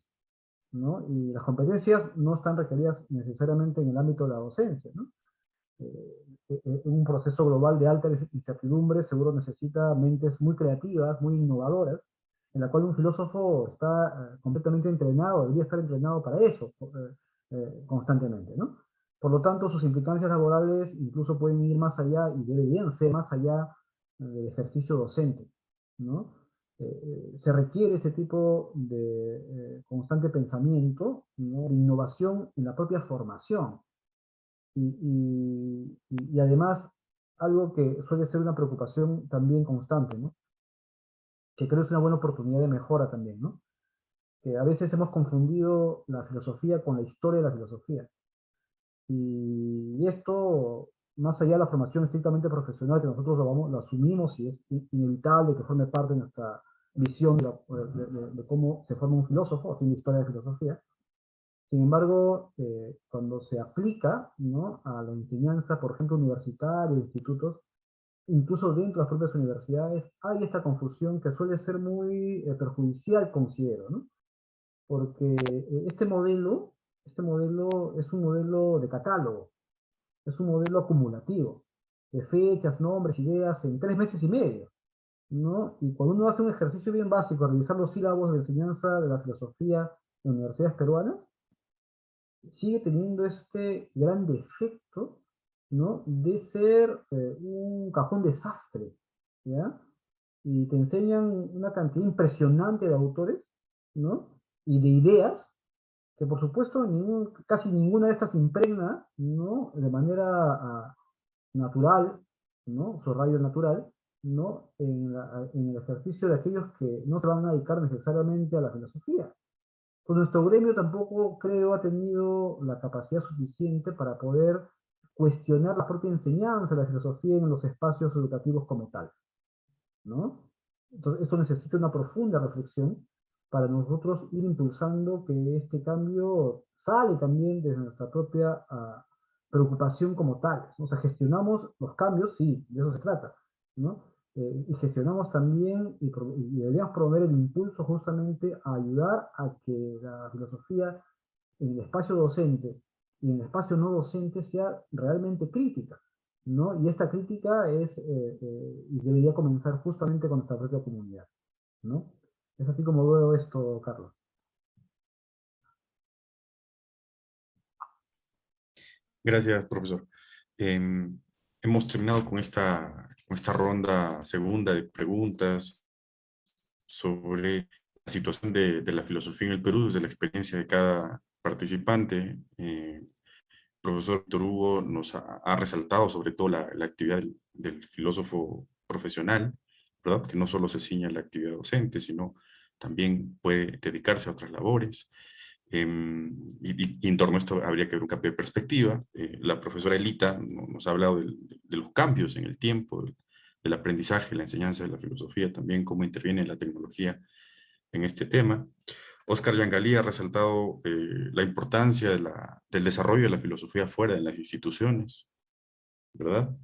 ¿no? Y las competencias no están requeridas necesariamente en el ámbito de la docencia, ¿no? Un proceso global de alta incertidumbre seguro necesita mentes muy creativas, muy innovadoras, en la cual un filósofo está completamente entrenado, debería estar entrenado para eso constantemente, ¿no? Por lo tanto, sus implicancias laborales incluso pueden ir más allá y deberían ser más allá del ejercicio docente, ¿no? Se requiere ese tipo de constante pensamiento, ¿no? De innovación en la propia formación. Y además, algo que suele ser una preocupación también constante, ¿no? Que creo es una buena oportunidad de mejora también, ¿no? Que a veces hemos confundido la filosofía con la historia de la filosofía. Y esto, más allá de la formación estrictamente profesional, que nosotros lo asumimos y es inevitable que forme parte de nuestra visión de cómo se forma un filósofo, haciendo historia de filosofía. Sin embargo, cuando se aplica, ¿no? A la enseñanza, por ejemplo, universitaria, institutos, incluso dentro de las propias universidades, hay esta confusión que suele ser muy perjudicial, considero, ¿no? Porque este modelo es un modelo de catálogo, Es un modelo acumulativo, de fechas, nombres, ideas, en 3 meses y medio, ¿no? Y cuando uno hace un ejercicio bien básico, revisar los sílabos de enseñanza de la filosofía en universidades peruanas, sigue teniendo este gran defecto, ¿no? De ser un cajón desastre, ¿ya? Y te enseñan una cantidad impresionante de autores, ¿no? Y de ideas, que por supuesto casi ninguna de estas impregna, ¿no? De manera natural, ¿no? Su rayo natural, ¿no? En el ejercicio de aquellos que no se van a dedicar necesariamente a la filosofía. Pues nuestro gremio tampoco, creo, ha tenido la capacidad suficiente para poder cuestionar la propia enseñanza de la filosofía en los espacios educativos como tal, ¿no? Entonces, esto necesita una profunda reflexión para nosotros ir impulsando que este cambio sale también desde nuestra propia preocupación como tal. O sea, gestionamos los cambios, sí, de eso se trata, ¿no? Y gestionamos también y deberíamos promover el impulso justamente a ayudar a que la filosofía en el espacio docente y en el espacio no docente sea realmente crítica, ¿no? Y esta crítica y debería comenzar justamente con nuestra propia comunidad, ¿no? Es así como veo esto, Carlos. Gracias, profesor. Hemos terminado con esta ronda segunda de preguntas sobre la situación de la filosofía en el Perú desde la experiencia de cada participante. Profesor Víctor Hugo nos ha resaltado sobre todo la actividad del filósofo profesional, ¿verdad? Que no solo se ciña a la actividad docente, sino también puede dedicarse a otras labores. Y en torno a esto habría que ver un cambio de perspectiva. La profesora Elita nos ha hablado de los cambios en el tiempo, del aprendizaje, la enseñanza de la filosofía, también cómo interviene la tecnología en este tema. Oscar Yangalí ha resaltado la importancia del desarrollo de la filosofía fuera de las instituciones, ¿verdad?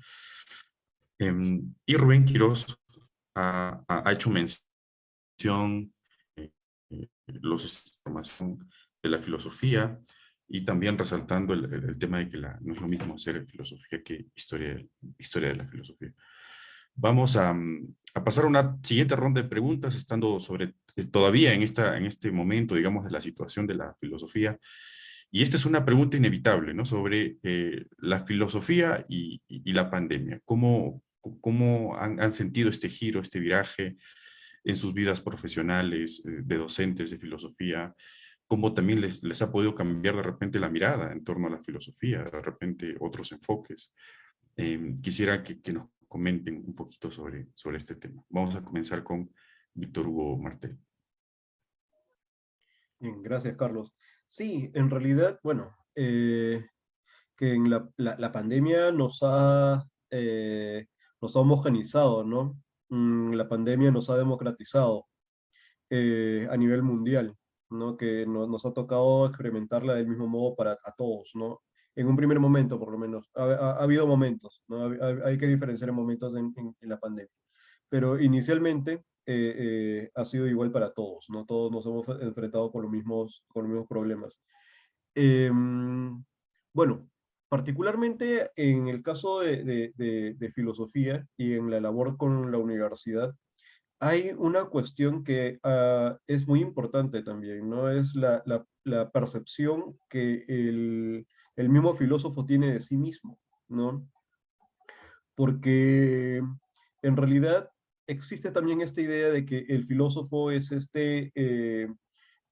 Y Rubén Quirós ha hecho mención los formación de la filosofía y también resaltando el tema de que no es lo mismo hacer filosofía que historia de la filosofía. Vamos a pasar a una siguiente ronda de preguntas, estando todavía en este momento, digamos, de la situación de la filosofía. Y esta es una pregunta inevitable, ¿no? Sobre la filosofía y la pandemia. ¿Cómo han sentido este giro, este viraje en sus vidas profesionales, de docentes de filosofía? ¿Cómo también les ha podido cambiar de repente la mirada en torno a la filosofía, de repente otros enfoques? Quisiera que nos comenten un poquito sobre este tema. Vamos a comenzar con Víctor Hugo Martel. Bien, gracias, Carlos. Sí, en realidad, bueno, que en la pandemia nos ha homogenizado, ¿no? La pandemia nos ha democratizado a nivel mundial, ¿no? Que nos ha tocado experimentarla del mismo modo para a todos, ¿no? En un primer momento, por lo menos. Ha habido momentos, ¿no? Hay que diferenciar momentos en la pandemia. Pero inicialmente ha sido igual para todos, ¿no? Todos nos hemos enfrentado con los mismos problemas. Bueno, particularmente en el caso de filosofía y en la labor con la universidad, hay una cuestión que es muy importante también, ¿no? Es la percepción que el mismo filósofo tiene de sí mismo, ¿no? Porque en realidad existe también esta idea de que el filósofo es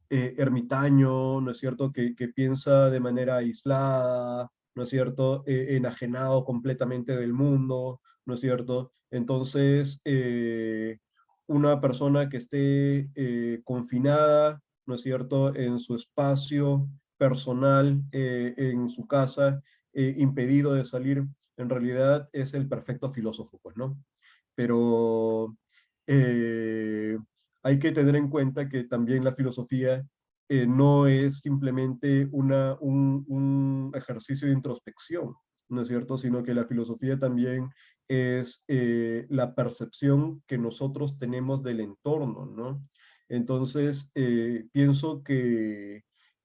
ermitaño, ¿no es cierto?, que piensa de manera aislada, ¿no es cierto?, enajenado completamente del mundo, ¿no es cierto? Entonces, una persona que esté confinada, ¿no es cierto?, en su espacio personal, en su casa, impedido de salir, en realidad es el perfecto filósofo, pues, ¿no? Pero eh, hay que tener en cuenta que también la filosofía no es simplemente un ejercicio de introspección, ¿no es cierto? Sino que la filosofía también es la percepción que nosotros tenemos del entorno, ¿no? Entonces, pienso que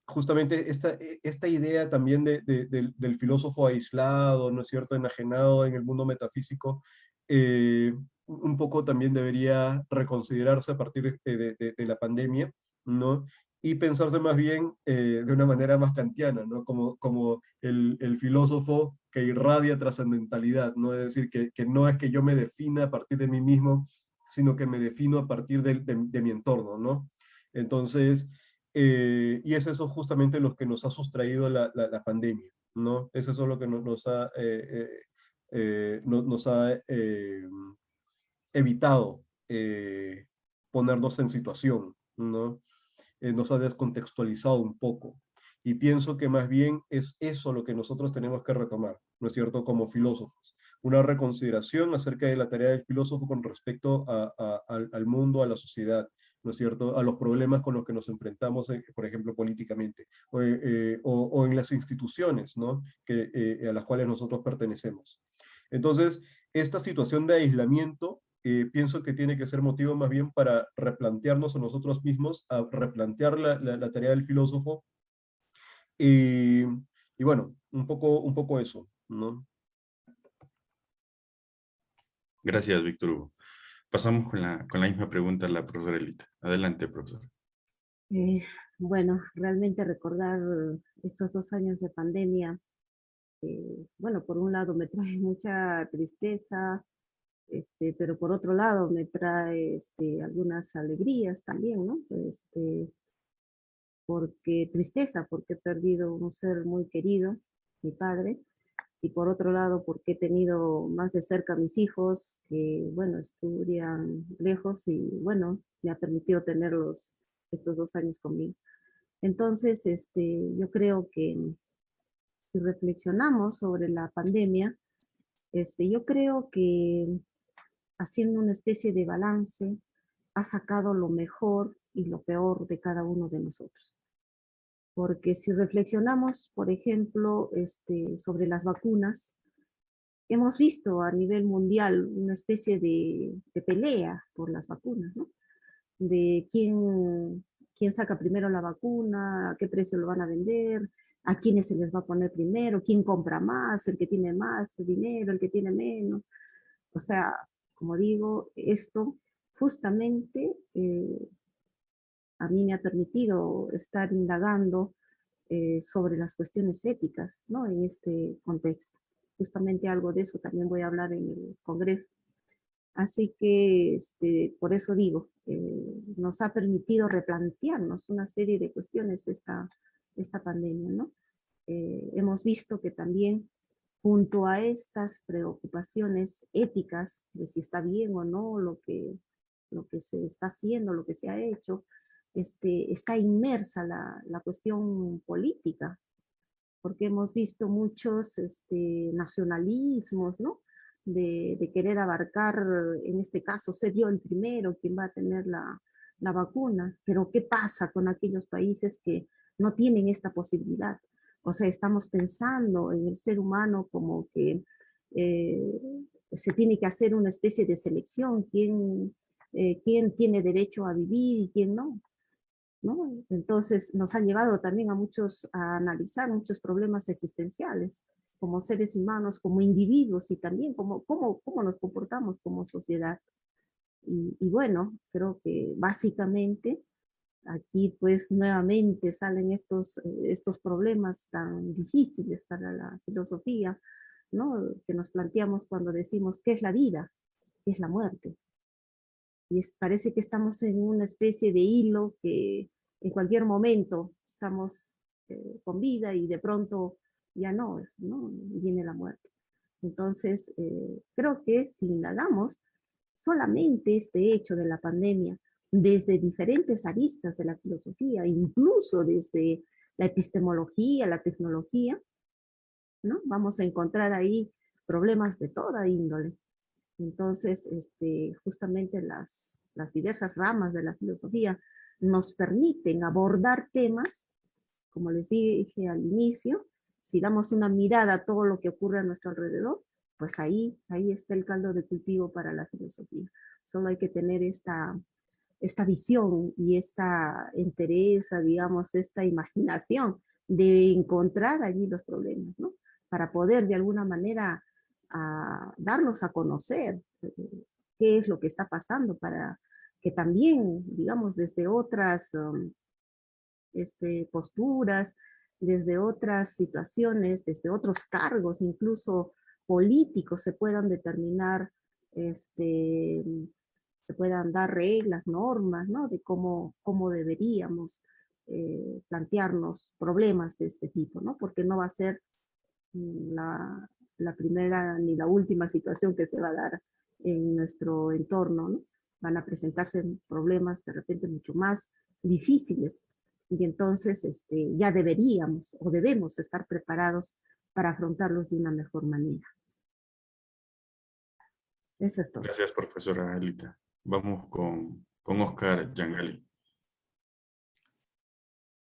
justamente esta idea también del filósofo aislado, ¿no es cierto?, enajenado en el mundo metafísico, un poco también debería reconsiderarse a partir de la pandemia, ¿no? Y pensarse más bien de una manera más kantiana, ¿no? Como el filósofo que irradia trascendentalidad, ¿no? Es decir, que no es que yo me defina a partir de mí mismo, sino que me defino a partir de mi entorno, ¿no? Entonces, y es eso justamente lo que nos ha sustraído la pandemia, ¿no? Es eso lo que nos ha, nos ha evitado ponernos en situación, ¿no? Nos ha descontextualizado un poco. Y pienso que más bien es eso lo que nosotros tenemos que retomar, ¿no es cierto?, como filósofos. Una reconsideración acerca de la tarea del filósofo con respecto al mundo, a la sociedad, ¿no es cierto?, a los problemas con los que nos enfrentamos, por ejemplo, políticamente, o en las instituciones, ¿no?, a las cuales nosotros pertenecemos. Entonces, esta situación de aislamiento pienso que tiene que ser motivo más bien para replantearnos a nosotros mismos, a replantear la tarea del filósofo, y, y bueno, un poco eso, ¿no? Gracias, Víctor Hugo. Pasamos con la misma pregunta a la profesora Elita. Adelante, profesora. Eh, bueno, realmente recordar estos 2 años de pandemia, bueno, por un lado me trae mucha tristeza, pero por otro lado me trae algunas alegrías también, ¿no? Porque tristeza, porque he perdido un ser muy querido, mi padre, y por otro lado porque he tenido más de cerca a mis hijos, que, bueno, estudian lejos y, bueno, me ha permitido tenerlos estos 2 años conmigo. Entonces, yo creo que si reflexionamos sobre la pandemia, yo creo que haciendo una especie de balance, ha sacado lo mejor y lo peor de cada uno de nosotros. Porque si reflexionamos, por ejemplo, sobre las vacunas, hemos visto a nivel mundial una especie de pelea por las vacunas, ¿no? De quién saca primero la vacuna, a qué precio lo van a vender, a quiénes se les va a poner primero, quién compra más, el que tiene más dinero, el que tiene menos. O sea, como digo, esto justamente a mí me ha permitido estar indagando sobre las cuestiones éticas, ¿no? En este contexto. Justamente algo de eso también voy a hablar en el Congreso. Así que por eso digo, nos ha permitido replantearnos una serie de cuestiones esta pandemia, ¿no? Hemos visto que también junto a estas preocupaciones éticas de si está bien o no lo que se está haciendo, lo que se ha hecho, está inmersa la cuestión política, porque hemos visto muchos nacionalismos, ¿no? De querer abarcar, en este caso, ser yo el primero quien va a tener la vacuna, pero ¿qué pasa con aquellos países que no tienen esta posibilidad? O sea, estamos pensando en el ser humano como que eh, se tiene que hacer una especie de selección, quién tiene derecho a vivir y quién no, ¿no? Entonces nos ha llevado también a analizar muchos problemas existenciales como seres humanos, como individuos y también cómo nos comportamos como sociedad. Y bueno, creo que básicamente aquí pues nuevamente salen estos problemas tan difíciles para la filosofía, ¿no? Que nos planteamos cuando decimos qué es la vida, qué es la muerte. Y parece que estamos en una especie de hilo que en cualquier momento estamos con vida y de pronto ya no, ¿no? Viene la muerte. Entonces, creo que si indagamos solamente este hecho de la pandemia desde diferentes aristas de la filosofía, incluso desde la epistemología, la tecnología, ¿no? Vamos a encontrar ahí problemas de toda índole. Entonces, justamente las diversas ramas de la filosofía nos permiten abordar temas, como les dije al inicio, si damos una mirada a todo lo que ocurre a nuestro alrededor, pues ahí está el caldo de cultivo para la filosofía. Solo hay que tener esta visión y esta entereza, digamos, esta imaginación de encontrar allí los problemas, ¿no? Para poder de alguna manera darlos a conocer qué es lo que está pasando, para que también, digamos, desde otras posturas, desde otras situaciones, desde otros cargos, incluso políticos, se puedan determinar, se puedan dar reglas, normas, ¿no? De cómo deberíamos plantearnos problemas de este tipo, ¿no? Porque no va a ser la primera ni la última situación que se va a dar en nuestro entorno, ¿no? Van a presentarse problemas de repente mucho más difíciles y entonces ya deberíamos o debemos estar preparados para afrontarlos de una mejor manera. Eso es todo. Gracias, profesora Elita. Vamos con Oscar Yangali.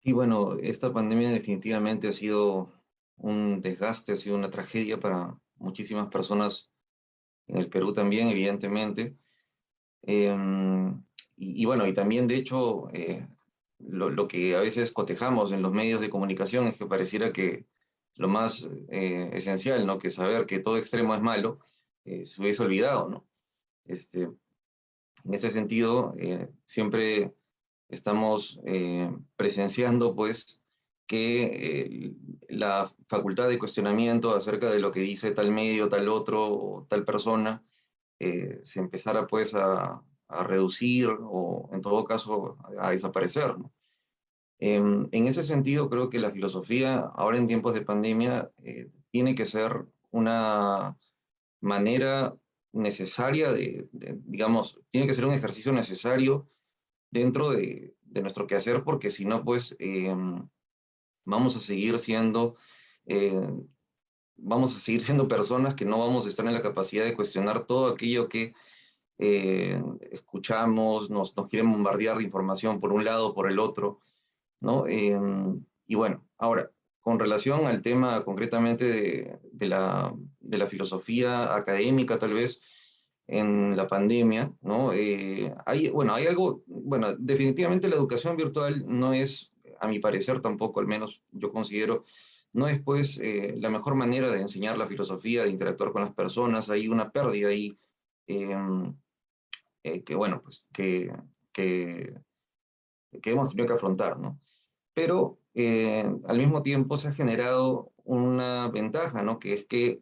Y bueno, esta pandemia definitivamente ha sido un desgaste, ha sido una tragedia para muchísimas personas en el Perú también, evidentemente. Y bueno, y también de hecho, lo que a veces cotejamos en los medios de comunicación es que pareciera que lo más esencial, ¿no? Que saber que todo extremo es malo, se hubiese olvidado, ¿no? En ese sentido, siempre estamos presenciando, pues, que la facultad de cuestionamiento acerca de lo que dice tal medio, tal otro o tal persona, se empezara, pues, a reducir o, en todo caso, a desaparecer, ¿no? En ese sentido, creo que la filosofía, ahora en tiempos de pandemia, tiene que ser una manera necesaria digamos, tiene que ser un ejercicio necesario dentro de nuestro quehacer, porque si no, pues vamos a seguir siendo, eh, vamos a seguir siendo personas que no vamos a estar en la capacidad de cuestionar todo aquello que escuchamos, nos quieren bombardear de información por un lado o por el otro, ¿no? Y bueno, ahora, con relación al tema concretamente de la filosofía académica, tal vez, en la pandemia, ¿no? Bueno, hay algo, bueno, definitivamente la educación virtual no es, a mi parecer tampoco, al menos yo considero, no es pues la mejor manera de enseñar la filosofía, de interactuar con las personas, hay una pérdida ahí eh, que, bueno, pues que, que hemos tenido que afrontar, ¿no? Pero al mismo tiempo se ha generado una ventaja, ¿no? Que es que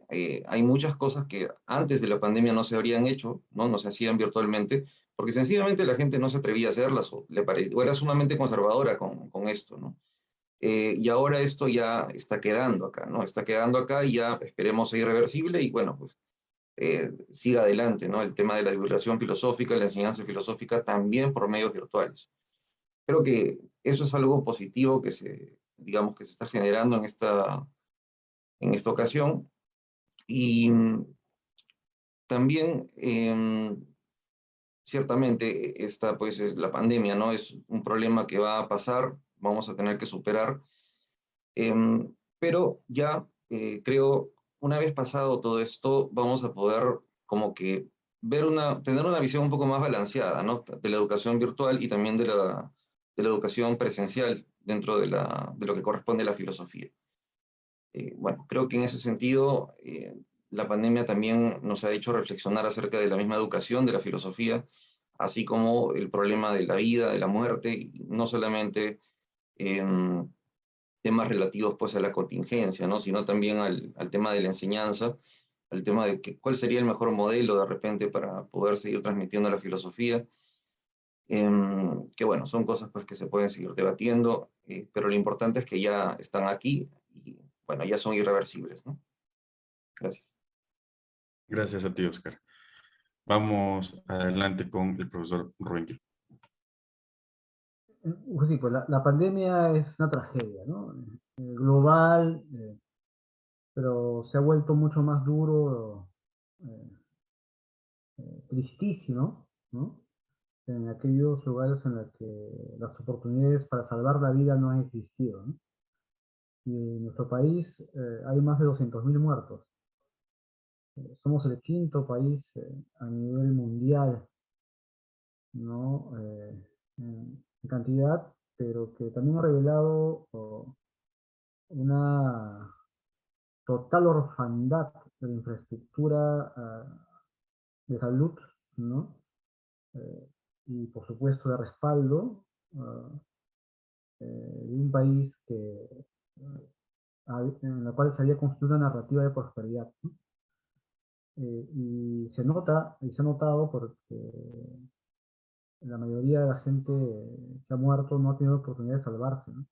hay muchas cosas que antes de la pandemia no se habrían hecho, ¿no? No se hacían virtualmente, porque sencillamente la gente no se atrevía a hacerlas o era sumamente conservadora con esto, ¿no? Y ahora esto ya está quedando acá, ¿no? Está quedando acá y ya esperemos sea irreversible y bueno, pues siga adelante, ¿no? El tema de la divulgación filosófica, la enseñanza filosófica también por medios virtuales. Creo que eso es algo positivo que digamos, que se está generando en esta ocasión. Y también, ciertamente, esta pues es la pandemia, ¿no? Es un problema que va a pasar, vamos a tener que superar, pero ya creo, una vez pasado todo esto, vamos a poder como que tener una visión un poco más balanceada, ¿no? De la educación virtual y también de la educación presencial dentro de lo que corresponde a la filosofía. Bueno, creo que en ese sentido, la pandemia también nos ha hecho reflexionar acerca de la misma educación, de la filosofía, así como el problema de la vida, de la muerte, y no solamente temas relativos pues a la contingencia, ¿no? Sino también al tema de la enseñanza, al tema de cuál sería el mejor modelo de repente para poder seguir transmitiendo la filosofía, que bueno, son cosas pues que se pueden seguir debatiendo, pero lo importante es que ya están aquí y bueno, ya son irreversibles, ¿no? Gracias. Gracias a ti, Oscar. Vamos adelante con el profesor Rubén. Pues sí, pues la pandemia es una tragedia, ¿no? Global, pero se ha vuelto mucho más duro, eh, tristísimo, ¿no? En aquellos lugares en los que las oportunidades para salvar la vida no han existido, ¿no? Y en nuestro país hay más de 200.000 muertos. Somos el quinto país a nivel mundial ¿no? En cantidad, pero que también ha revelado una total orfandad de la infraestructura de salud, ¿no? Y por supuesto de respaldo ah, de un país que, en la cual se había construido una narrativa de prosperidad, ¿no? Y se nota, y se ha notado porque la mayoría de la gente que ha muerto no ha tenido oportunidad de salvarse, ¿no?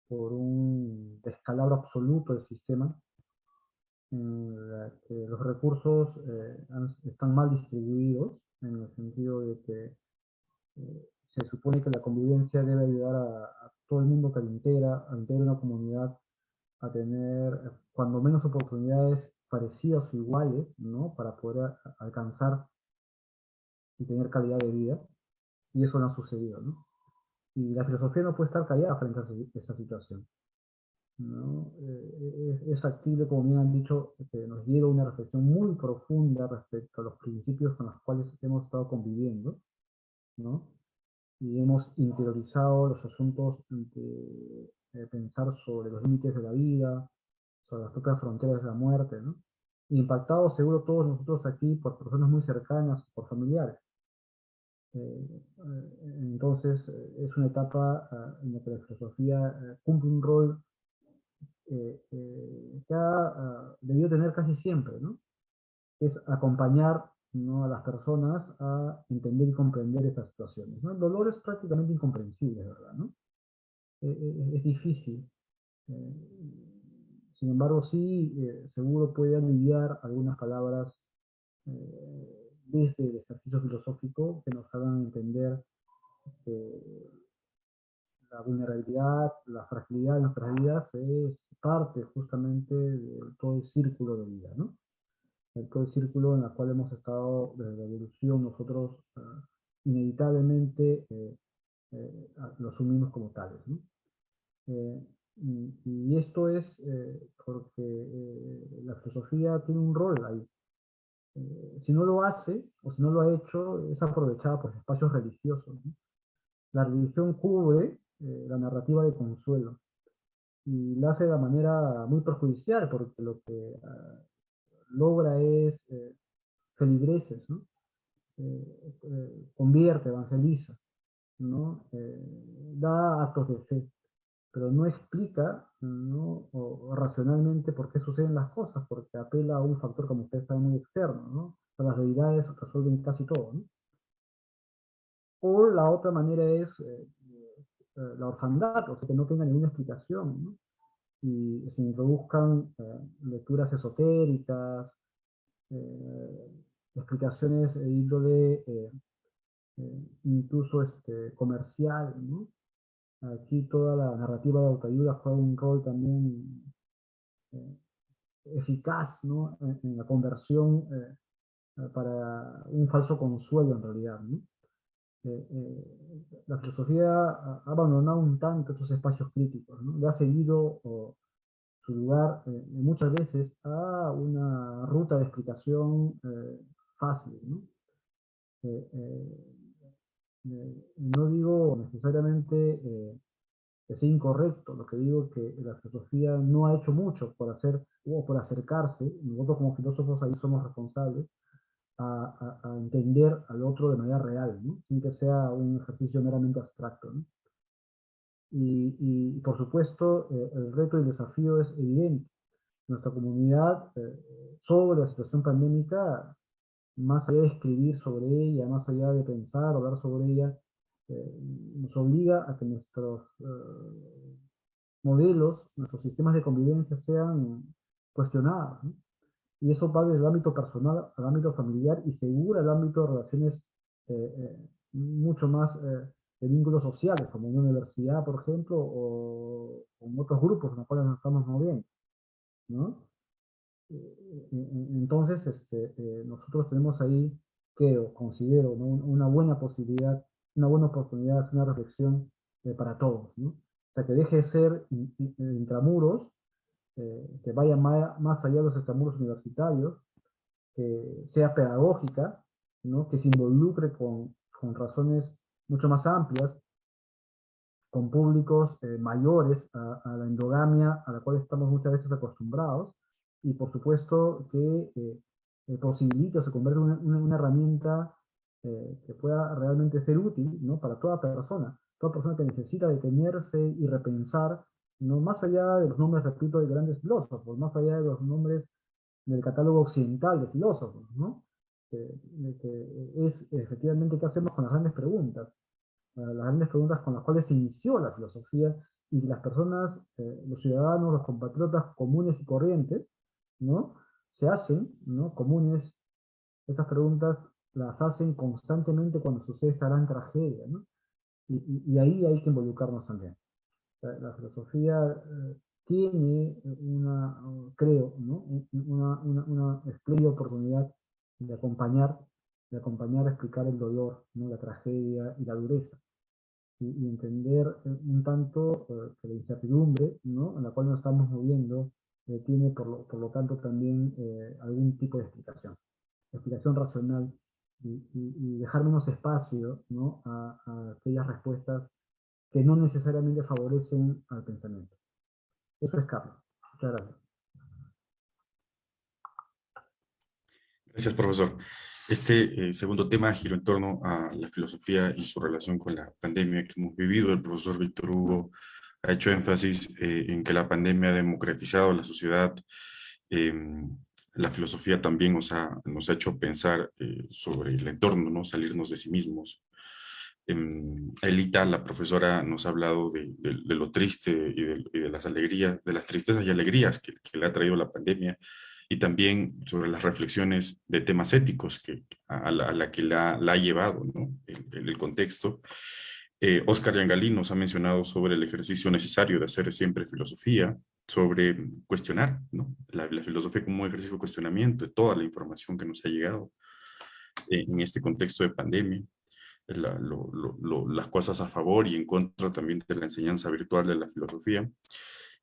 Por un descalabro absoluto del sistema, en la que los recursos están mal distribuidos, en el sentido de que se supone que la convivencia debe ayudar a todo el mundo que la integra una comunidad a tener cuando menos oportunidades parecidas o iguales, ¿no? Para poder alcanzar y tener calidad de vida, y eso no ha sucedido, ¿no? Y la filosofía no puede estar callada frente a esa situación, ¿no? Es factible, como bien han dicho, que nos lleva a una reflexión muy profunda respecto a los principios con los cuales hemos estado conviviendo, ¿no? Y hemos interiorizado los asuntos de pensar sobre los límites de la vida, sobre las propias fronteras de la muerte, ¿no? Impactados seguro todos nosotros aquí por personas muy cercanas, por familiares. Entonces, es una etapa en la que la filosofía cumple un rol que ha debido tener casi siempre, ¿no? Es acompañar, ¿no?, a las personas a entender y comprender estas situaciones, ¿no? El dolor es prácticamente incomprensible, ¿verdad?, ¿no? Es difícil. Eh, Sin embargo, sí, seguro puede aliviar algunas palabras desde el ejercicio filosófico que nos hagan entender que la vulnerabilidad, la fragilidad de nuestras vidas es parte justamente de todo el círculo de vida, ¿no? De todo el círculo en el cual hemos estado desde la evolución nosotros inevitablemente lo asumimos como tales, ¿no? Y esto es porque la filosofía tiene un rol ahí. Si no lo hace, o si no lo ha hecho, es aprovechada por espacios religiosos, ¿no? La religión cubre la narrativa de consuelo y la hace de manera muy perjudicial porque lo que logra es feligreses, ¿no? Convierte, evangeliza, ¿no? Da actos de fe, pero no explica, ¿no?, o racionalmente por qué suceden las cosas, porque apela a un factor, como ustedes saben, muy externo, ¿no? O sea, las deidades resuelven casi todo, ¿no? O la otra manera es la orfandad, o sea, que no tenga ninguna explicación, ¿no? Y se introduzcan lecturas esotéricas, eh, explicaciones de índole incluso comercial, ¿no? Aquí toda la narrativa de autoayuda juega un rol también eh, eficaz, ¿no?, en la conversión para un falso consuelo en realidad, ¿no? La filosofía ha abandonado un tanto esos espacios críticos, ¿no? Le ha seguido su lugar muchas veces a una ruta de explicación fácil, ¿no? Eh, eh, no digo necesariamente que sea incorrecto, lo que digo es que la filosofía no ha hecho mucho por hacer o por acercarse, nosotros como filósofos ahí somos responsables, a entender al otro de manera real, ¿no? Sin que sea un ejercicio meramente abstracto, ¿no? Y por supuesto, el reto y el desafío es evidente. Nuestra comunidad, sobre la situación pandémica, más allá de escribir sobre ella, más allá de pensar, hablar sobre ella, nos obliga a que nuestros modelos, nuestros sistemas de convivencia sean cuestionados, ¿no? Y eso va desde el ámbito personal al ámbito familiar y segura el ámbito de relaciones mucho más de vínculos sociales, como una universidad, por ejemplo, o en otros grupos en los cuales nos estamos moviendo, ¿no? Entonces, nosotros tenemos ahí, creo, considero, ¿no?, una buena posibilidad, una buena oportunidad, una reflexión para todos, ¿no? O sea, que deje de ser intramuros, que vaya más allá de los extramuros universitarios, que sea pedagógica, ¿no?, que se involucre con con razones mucho más amplias, con públicos mayores a la endogamia a la cual estamos muchas veces acostumbrados, y por supuesto que posibilite o se convierte en una herramienta que pueda realmente ser útil, ¿no? Para toda persona que necesita detenerse y repensar, no más allá de los nombres, repito, de grandes filósofos, más allá de los nombres del catálogo occidental de filósofos, ¿no? Es efectivamente qué hacemos con las grandes preguntas, las grandes preguntas con las cuales se inició la filosofía, y las personas, los ciudadanos, los compatriotas comunes y corrientes, ¿no? Se hacen, ¿no? Comunes, estas preguntas las hacen constantemente cuando sucede esta gran tragedia, ¿no? Y ahí hay que involucrarnos también. La filosofía tiene creo, ¿no? Una espléndida oportunidad de acompañar a explicar el dolor, ¿no? La tragedia y la dureza, y entender un tanto que la incertidumbre, ¿no? En la cual nos estamos moviendo tiene por lo tanto también algún tipo de explicación racional, y dejar menos espacio, ¿no? A aquellas respuestas que no necesariamente favorecen al pensamiento. Eso es Carlos. Muchas gracias. Gracias, profesor. Este segundo tema gira en torno a la filosofía y su relación con la pandemia que hemos vivido. El profesor Víctor Hugo ha hecho énfasis en que la pandemia ha democratizado la sociedad. Eh, la filosofía también nos ha hecho pensar sobre el entorno, ¿no? Salirnos de sí mismos. Elita, la profesora, nos ha hablado de lo triste y de las alegrías, de las tristezas y alegrías que le ha traído la pandemia, y también sobre las reflexiones de temas éticos a la que la ha llevado, ¿no? El contexto. Oscar Yangalí nos ha mencionado sobre el ejercicio necesario de hacer siempre filosofía, sobre cuestionar, ¿no? La filosofía como un ejercicio de cuestionamiento de toda la información que nos ha llegado en este contexto de pandemia. Las cosas a favor y en contra también de la enseñanza virtual de la filosofía.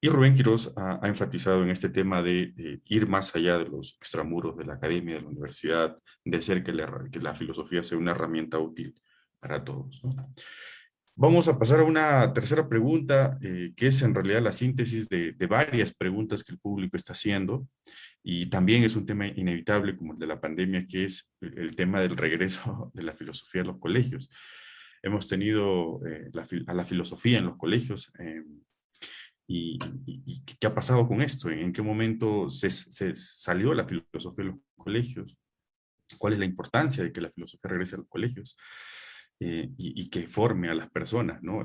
Y Rubén Quirós ha enfatizado en este tema de ir más allá de los extramuros de la academia, de la universidad, de hacer que la filosofía sea una herramienta útil para todos, ¿no? Vamos a pasar a una tercera pregunta, que es en realidad la síntesis de varias preguntas que el público está haciendo, y también es un tema inevitable como el de la pandemia, que es el tema del regreso de la filosofía a los colegios. Hemos tenido a la filosofía en los colegios, y ¿qué ha pasado con esto? ¿En qué momento se salió la filosofía de los colegios? ¿Cuál es la importancia de que la filosofía regrese a los colegios? Y que forme a las personas, ¿no?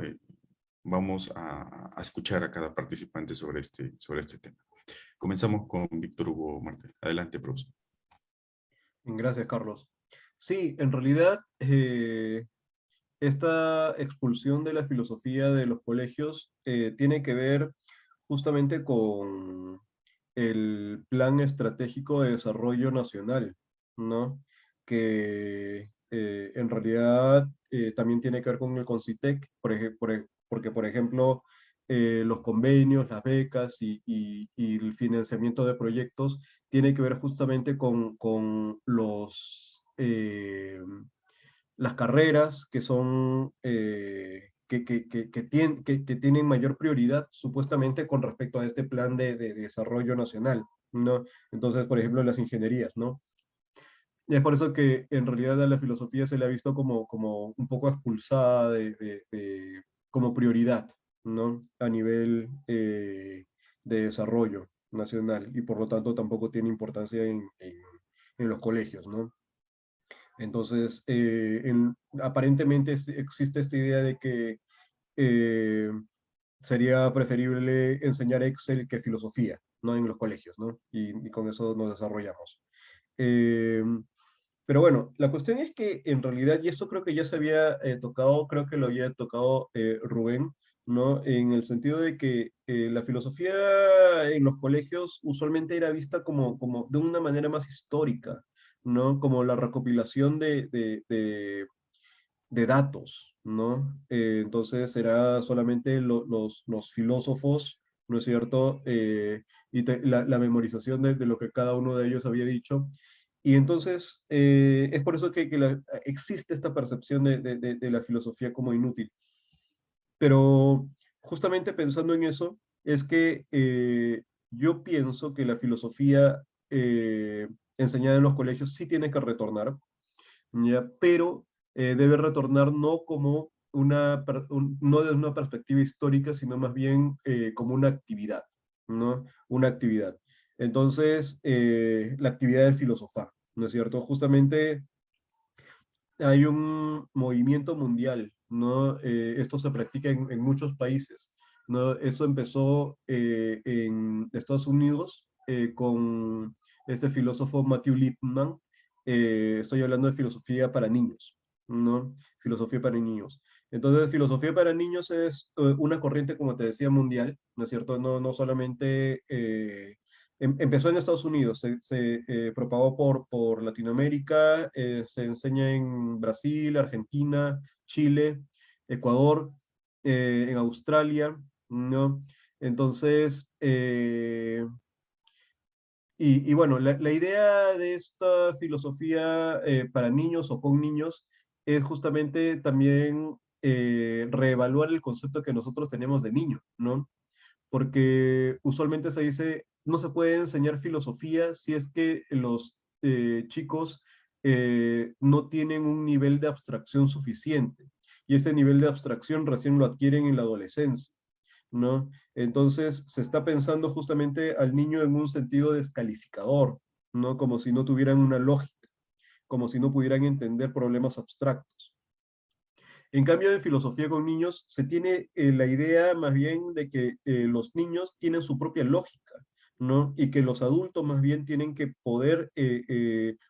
Vamos a escuchar a cada participante sobre este tema. Comenzamos con Víctor Hugo Martel. Adelante, profesor. Gracias, Carlos. Sí, en realidad, esta expulsión de la filosofía de los colegios tiene que ver justamente con el Plan Estratégico de Desarrollo Nacional, ¿no? Que en realidad también tiene que ver con el CONCITEC, porque, por ejemplo, los convenios, las becas y el financiamiento de proyectos tiene que ver justamente con las carreras que son, que tienen mayor prioridad supuestamente con respecto a este plan de desarrollo nacional, ¿no? Entonces, por ejemplo, las ingenierías, ¿no? Y es por eso que en realidad a la filosofía se le ha visto como un poco expulsada como prioridad, ¿no? A nivel de desarrollo nacional, y por lo tanto tampoco tiene importancia en los colegios, ¿no? Entonces, aparentemente existe esta idea de que eh, sería preferible enseñar Excel que filosofía, ¿no? En los colegios, ¿no? Y con eso nos desarrollamos. Eh, pero bueno, la cuestión es que en realidad, y esto creo que ya se había tocado, creo que lo había tocado Rubén, ¿no? En el sentido de que la filosofía en los colegios usualmente era vista como de una manera más histórica, ¿no? Como la recopilación de datos, ¿no? Entonces era solamente los filósofos, ¿no es cierto? Y la memorización de lo que cada uno de ellos había dicho, Y entonces es por eso que existe esta percepción de la filosofía como inútil. Pero justamente pensando en eso, es que yo pienso que la filosofía enseñada en los colegios sí tiene que retornar, ¿ya? Pero debe retornar no como no desde una perspectiva histórica, sino más bien como una actividad, ¿no? Una actividad. Entonces, la actividad del filosofar, ¿no es cierto? Justamente hay un movimiento mundial, ¿no? Esto se practica en muchos países, ¿no? Esto empezó en Estados Unidos con este filósofo Matthew Lipman. Estoy hablando de filosofía para niños, ¿no? Filosofía para niños. Entonces, filosofía para niños es una corriente, como te decía, mundial, ¿no es cierto? No solamente empezó en Estados Unidos, se propagó por Latinoamérica, se enseña en Brasil, Argentina, Chile, Ecuador, en Australia, ¿no? Entonces, y bueno, la idea de esta filosofía para niños o con niños es justamente también reevaluar el concepto que nosotros tenemos de niño, ¿no? Porque usualmente se dice, no se puede enseñar filosofía si es que los chicos no tienen un nivel de abstracción suficiente. Y ese nivel de abstracción recién lo adquieren en la adolescencia, ¿no? Entonces se está pensando justamente al niño en un sentido descalificador, ¿no? Como si no tuvieran una lógica, como si no pudieran entender problemas abstractos. En cambio, en filosofía con niños se tiene la idea más bien de que los niños tienen su propia lógica, ¿no? Y que los adultos más bien tienen que poder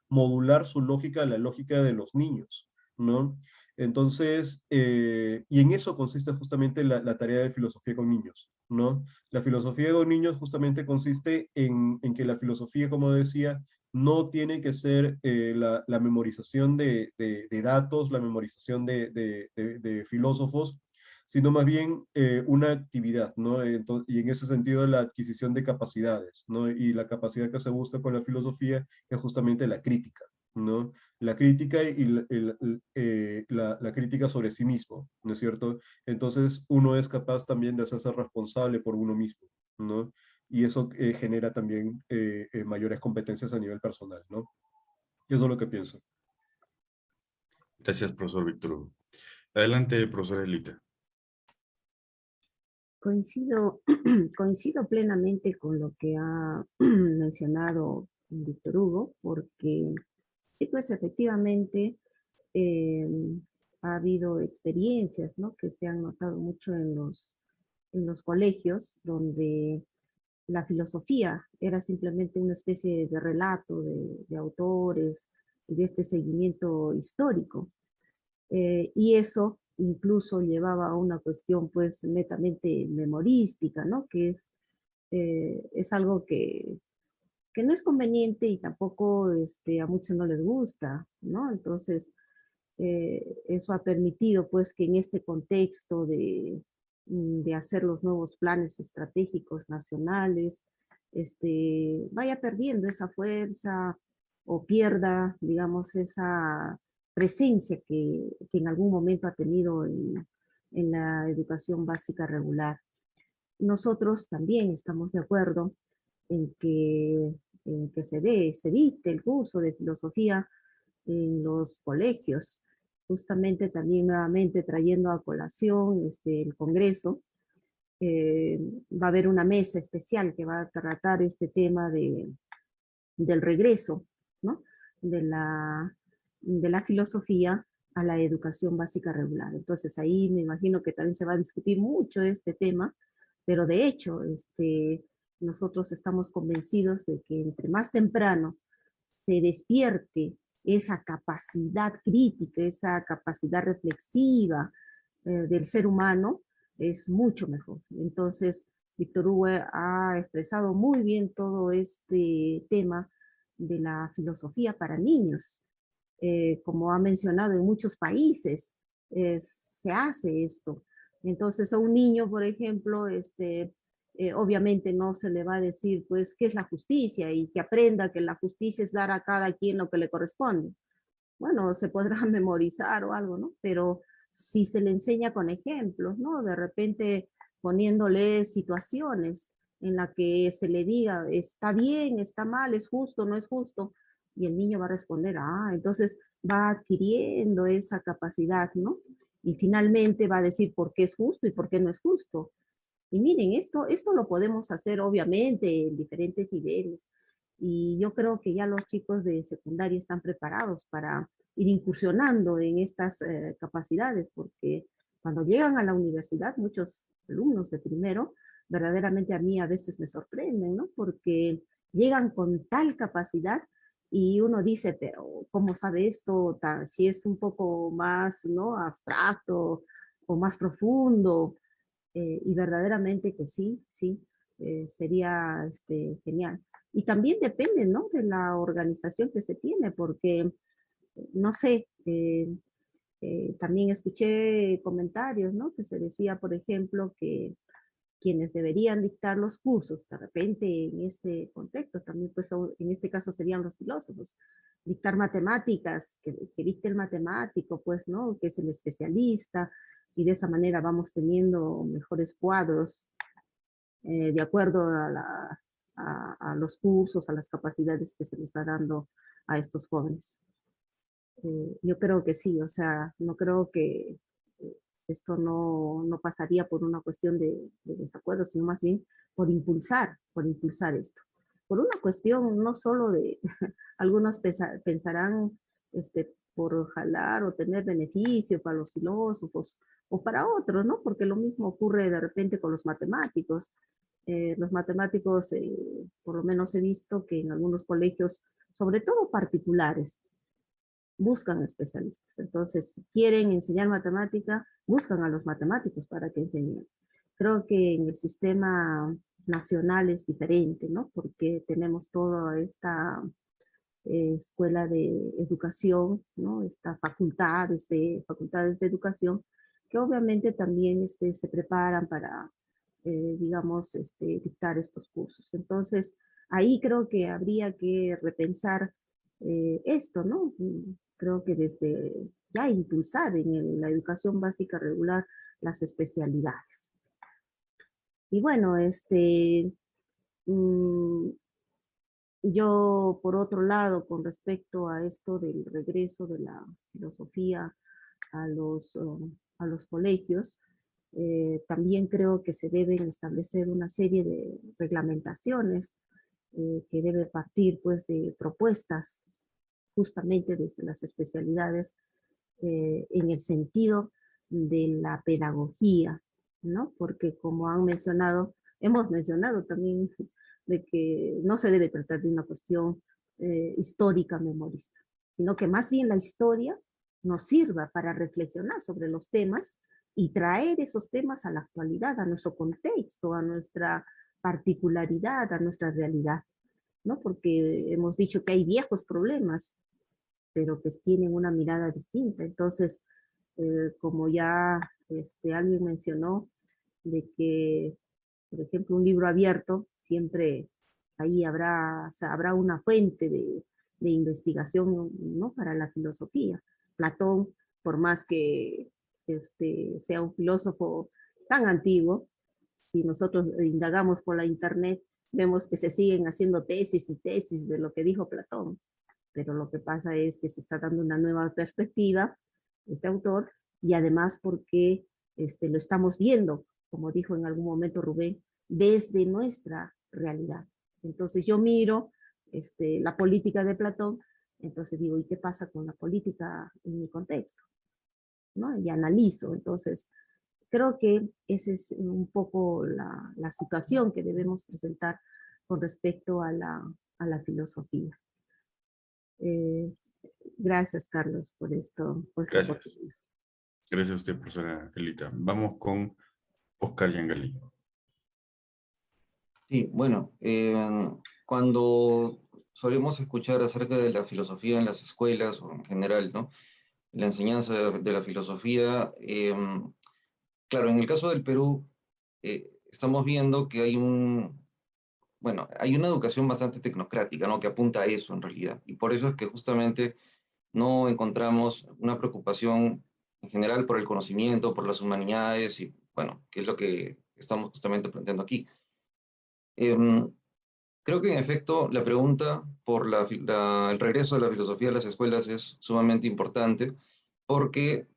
modular su lógica a la lógica de los niños, ¿no? Entonces, y en eso consiste justamente la tarea de filosofía con niños, ¿no? La filosofía con niños justamente consiste en que la filosofía, como decía, no tiene que ser la memorización de datos, la memorización de filósofos, sino más bien una actividad, ¿no? Y en ese sentido la adquisición de capacidades, ¿no? Y la capacidad que se busca con la filosofía es justamente la crítica, ¿no? La crítica y la crítica sobre sí mismo, ¿no es cierto? Entonces uno es capaz también de hacerse responsable por uno mismo, ¿no? Y eso genera también mayores competencias a nivel personal, ¿no? Eso es lo que pienso. Gracias, profesor Víctor Hugo. Adelante, profesora Elita. Coincido, coincido plenamente con lo que ha mencionado Víctor Hugo, porque sí, pues efectivamente eh, ha habido experiencias, ¿no? Que se han notado mucho en los colegios, donde la filosofía era simplemente una especie de relato de autores y de este seguimiento histórico. Y eso incluso llevaba a una cuestión pues netamente memorística, ¿no? Que es algo que no es conveniente y tampoco a muchos no les gusta, ¿no? Entonces, eso ha permitido pues que en este contexto de hacer los nuevos planes estratégicos nacionales, vaya perdiendo esa fuerza o pierda, digamos, esa presencia que en algún momento ha tenido en la educación básica regular. Nosotros también estamos de acuerdo en que se dicte el curso de filosofía en los colegios, justamente también nuevamente trayendo a colación el Congreso. eh, Va a haber una mesa especial que va a tratar este tema del regreso, ¿no? de, la, de la filosofía a la educación básica regular. Entonces ahí me imagino que también se va a discutir mucho este tema, pero de hecho nosotros estamos convencidos de que entre más temprano se despierte esa capacidad crítica, esa capacidad reflexiva del ser humano, es mucho mejor. Entonces, Víctor Hugo ha expresado muy bien todo este tema de la filosofía para niños. Como ha mencionado, en muchos países se hace esto. Entonces, a un niño, por ejemplo, obviamente no se le va a decir, pues, qué es la justicia y que aprenda que la justicia es dar a cada quien lo que le corresponde. Bueno, se podrá memorizar o algo, ¿no? Pero si se le enseña con ejemplos, ¿no? De repente poniéndole situaciones en la que se le diga, está bien, está mal, es justo, no es justo, y el niño va a responder, ah, entonces va adquiriendo esa capacidad, ¿no? Y finalmente va a decir por qué es justo y por qué no es justo. Y miren, esto lo podemos hacer obviamente en diferentes niveles. Y yo creo que ya los chicos de secundaria están preparados para ir incursionando en estas capacidades, porque cuando llegan a la universidad, muchos alumnos de primero, verdaderamente a mí a veces me sorprenden, ¿no? Porque llegan con tal capacidad y uno dice, pero ¿cómo sabe esto? Si es un poco más, ¿no? Abstracto o más profundo, y verdaderamente que sí, sí, sería genial. Y también depende, ¿no? De la organización que se tiene, porque, no sé, también escuché comentarios, ¿no? Que se decía, por ejemplo, que quienes deberían dictar los cursos, de repente en este contexto, también pues en este caso serían los filósofos, dictar matemáticas, que dicte el matemático, pues, ¿no? Que es el especialista, y de esa manera vamos teniendo mejores cuadros de acuerdo a los cursos, a las capacidades que se les va dando a estos jóvenes. Yo creo que sí, o sea, no creo que esto no pasaría por una cuestión de desacuerdo, sino más bien por impulsar esto. Por una cuestión no solo de, algunos pensarán por jalar o tener beneficio para los filósofos o para otros, ¿no? Porque lo mismo ocurre de repente con los matemáticos. Los matemáticos, por lo menos he visto que en algunos colegios, sobre todo particulares, buscan especialistas. Entonces, si quieren enseñar matemática, buscan a los matemáticos para que enseñen. Creo que en el sistema nacional es diferente, ¿no? Porque tenemos toda esta escuela de educación, ¿no? Estas facultades de educación, que obviamente también se preparan para, digamos, dictar estos cursos. Entonces, ahí creo que habría que repensar esto, ¿no? Creo que desde ya impulsar en la educación básica regular las especialidades. Y bueno, mm, yo, por otro lado, con respecto a esto del regreso de la filosofía a los colegios, también creo que se deben establecer una serie de reglamentaciones que debe partir pues de propuestas justamente desde las especialidades en el sentido de la pedagogía, ¿no? Porque como han mencionado, hemos mencionado también de que no se debe tratar de una cuestión histórica memorista, sino que más bien la historia nos sirva para reflexionar sobre los temas y traer esos temas a la actualidad, a nuestro contexto, a nuestra particularidad, a nuestra realidad, ¿no? Porque hemos dicho que hay viejos problemas, pero que tienen una mirada distinta. Entonces, como ya alguien mencionó, de que, por ejemplo, un libro abierto, siempre ahí habrá, o sea, habrá una fuente de investigación, ¿no? Para la filosofía. Platón, por más que sea un filósofo tan antiguo, si nosotros indagamos por la internet, vemos que se siguen haciendo tesis y tesis de lo que dijo Platón, pero lo que pasa es que se está dando una nueva perspectiva, este autor, y además porque lo estamos viendo, como dijo en algún momento Rubén, desde nuestra realidad. Entonces yo miro la política de Platón, entonces digo, ¿y qué pasa con la política en mi contexto? ¿No? Y analizo, entonces creo que esa es un poco la situación que debemos presentar con respecto a la filosofía. Eh, Gracias, Carlos, por esto, por esta Gracias. oportunidad. Gracias a usted, profesora Elita. Vamos con Oscar Yangali. Sí, bueno, cuando solemos escuchar acerca de la filosofía en las escuelas o en general, ¿no? La enseñanza de la filosofía, claro, en el caso del Perú, estamos viendo que hay hay una educación bastante tecnocrática, ¿no? Que apunta a eso en realidad. Y por eso es que justamente no encontramos una preocupación en general por el conocimiento, por las humanidades y, bueno, que es lo que estamos justamente planteando aquí. Em, Creo que en efecto la pregunta por el regreso de la filosofía a las escuelas es sumamente importante porque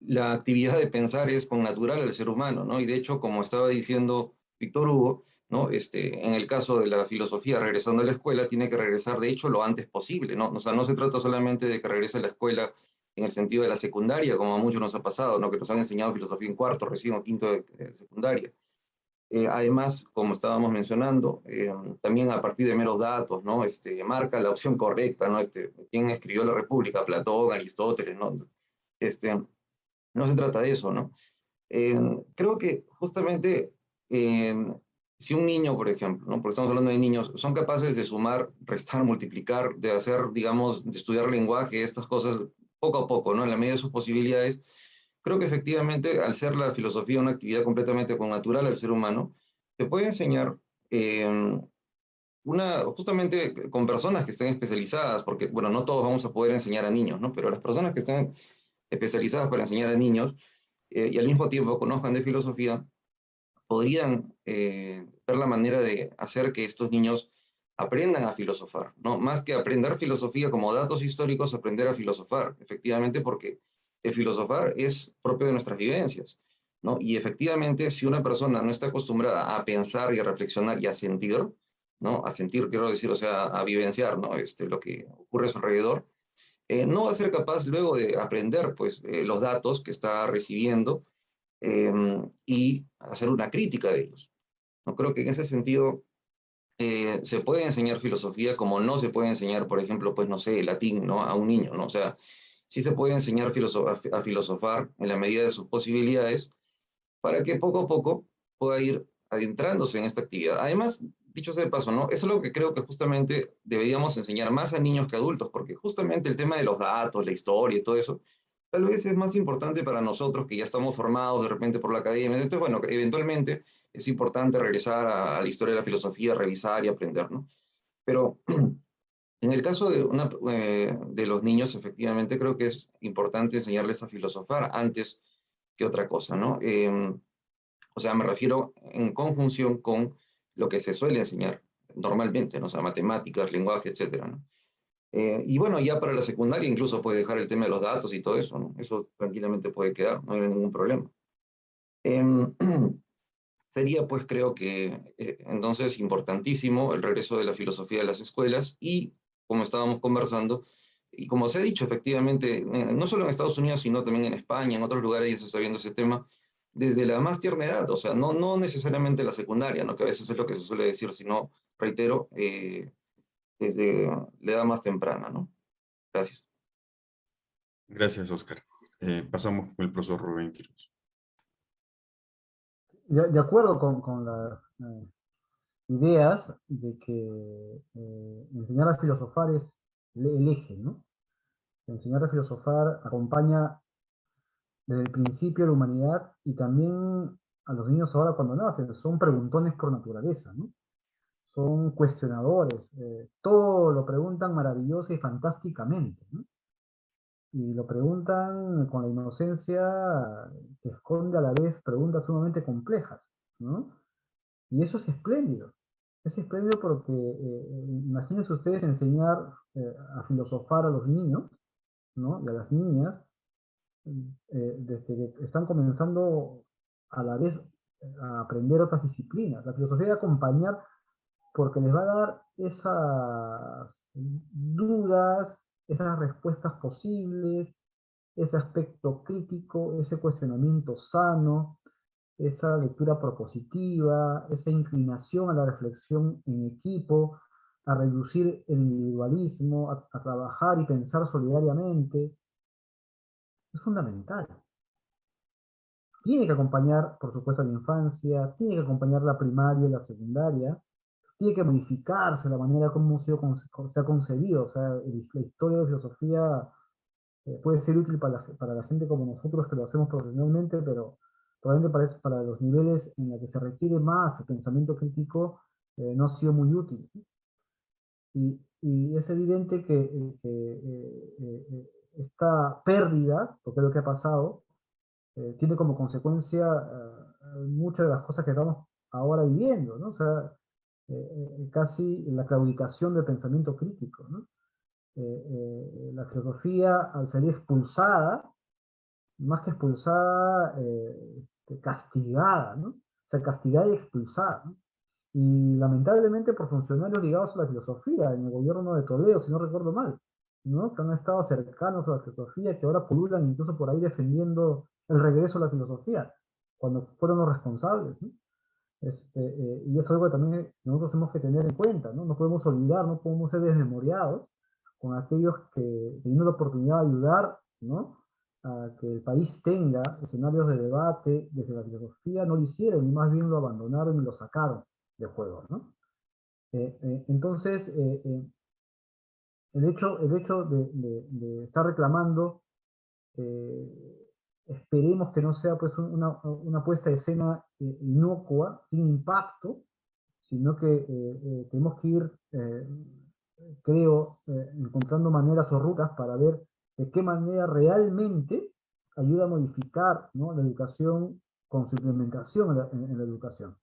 la actividad de pensar es connatural al ser humano, ¿no? Y de hecho, como estaba diciendo Víctor Hugo, ¿no? En el caso de la filosofía, regresando a la escuela, tiene que regresar, de hecho, lo antes posible, ¿no? O sea, no se trata solamente de que regrese a la escuela en el sentido de la secundaria, como a muchos nos ha pasado, ¿no? Que nos han enseñado filosofía en cuarto, recién o quinto de secundaria. Además, como estábamos mencionando, también a partir de meros datos, ¿no? Marca la opción correcta, ¿no? ¿Quién escribió la República? Platón, Aristóteles, ¿no? Este, no se trata de eso, ¿no? Creo que justamente si un niño, por ejemplo, ¿no? Porque estamos hablando de niños, son capaces de sumar, restar, multiplicar, de hacer, digamos, de estudiar lenguaje, estas cosas poco a poco, ¿no? En la medida de sus posibilidades, creo que efectivamente, al ser la filosofía una actividad completamente connatural al ser humano, te puede enseñar justamente con personas que estén especializadas, porque, bueno, no todos vamos a poder enseñar a niños, ¿no? Pero las personas que estén especializadas para enseñar a niños y al mismo tiempo conozcan de filosofía, podrían ver la manera de hacer que estos niños aprendan a filosofar, ¿no? Más que aprender filosofía como datos históricos, aprender a filosofar, efectivamente, porque el filosofar es propio de nuestras vivencias, ¿no? Y efectivamente, si una persona no está acostumbrada a pensar y a reflexionar y a sentir, ¿no? A sentir, quiero decir, o sea, a vivenciar, ¿no? Lo que ocurre a su alrededor, no va a ser capaz luego de aprender, pues, los datos que está recibiendo y hacer una crítica de ellos. No creo que en ese sentido se puede enseñar filosofía como no se puede enseñar, por ejemplo, pues no sé, latín, ¿no? A un niño, ¿no? O sea, sí se puede enseñar a filosofar en la medida de sus posibilidades para que poco a poco pueda ir adentrándose en esta actividad. Además, dicho sea de paso, ¿no? Eso es algo que creo que justamente deberíamos enseñar más a niños que a adultos, porque justamente el tema de los datos, la historia y todo eso, tal vez es más importante para nosotros que ya estamos formados de repente por la academia. Entonces, bueno, eventualmente es importante regresar a la historia de la filosofía, revisar y aprender, ¿no? Pero en el caso de los niños, efectivamente, creo que es importante enseñarles a filosofar antes que otra cosa, ¿no? O sea, me refiero en conjunción con lo que se suele enseñar normalmente, ¿no? O sea, matemáticas, lenguaje, etcétera, ¿no? Y bueno, ya para la secundaria incluso puedes dejar el tema de los datos y todo eso, ¿no? Eso tranquilamente puede quedar, no hay ningún problema. Em, Sería, pues, creo que entonces importantísimo el regreso de la filosofía a las escuelas y, como estábamos conversando, y como se ha dicho, efectivamente, no solo en Estados Unidos, sino también en España, en otros lugares ya se está viendo ese tema desde la más tierna edad, o sea, no necesariamente la secundaria, ¿no? Que a veces es lo que se suele decir, sino, reitero, desde la edad más temprana, ¿no? Gracias. Gracias, Oscar. Pasamos con el profesor Rubén Quiroz. De acuerdo con las ideas de que enseñar a filosofar es el eje, ¿no? Enseñar a filosofar acompaña desde el principio a la humanidad y también a los niños ahora cuando nacen, son preguntones por naturaleza, ¿no? Son cuestionadores, todo lo preguntan maravillosa y fantásticamente, ¿no? Y lo preguntan con la inocencia que esconde a la vez preguntas sumamente complejas, ¿no? Y eso es espléndido porque imagínense ustedes enseñar a filosofar a los niños, ¿no? Y a las niñas, desde que están comenzando a la vez a aprender otras disciplinas. La filosofía va a acompañar porque les va a dar esas dudas, esas respuestas posibles, ese aspecto crítico, ese cuestionamiento sano, esa lectura propositiva, esa inclinación a la reflexión en equipo, a reducir el individualismo, a trabajar y pensar solidariamente, es fundamental. Tiene que acompañar, por supuesto, a la infancia, tiene que acompañar la primaria y la secundaria, tiene que modificarse la manera como se ha concebido. O sea, la historia de filosofía puede ser útil para la gente como nosotros que lo hacemos profesionalmente, pero probablemente para los niveles en los que se requiere más el pensamiento crítico, no ha sido muy útil. Y es evidente que esta pérdida, porque es lo que ha pasado, tiene como consecuencia muchas de las cosas que estamos ahora viviendo, ¿no? O sea, casi la claudicación del pensamiento crítico, ¿no? La filosofía, al salir expulsada, más que expulsada, castigada, ¿no? O sea, castigada y expulsada, ¿no? Y lamentablemente por funcionarios ligados a la filosofía, en el gobierno de Toledo, si no recuerdo mal, ¿no? Que han estado cercanos a la filosofía, que ahora pululan incluso por ahí defendiendo el regreso a la filosofía, cuando fueron los responsables, ¿no? Y eso es algo que también nosotros tenemos que tener en cuenta, ¿no? No podemos olvidar, no podemos ser desmemoriados con aquellos que teniendo la oportunidad de ayudar, ¿no? A que el país tenga escenarios de debate desde la filosofía, no lo hicieron, y más bien lo abandonaron y lo sacaron de juego, ¿no? Entonces, el hecho de estar reclamando, esperemos que no sea pues una puesta de escena inocua, sin impacto, sino que tenemos que ir, creo, encontrando maneras o rutas para ver de qué manera realmente ayuda a modificar, ¿no? La educación con su implementación en la educación.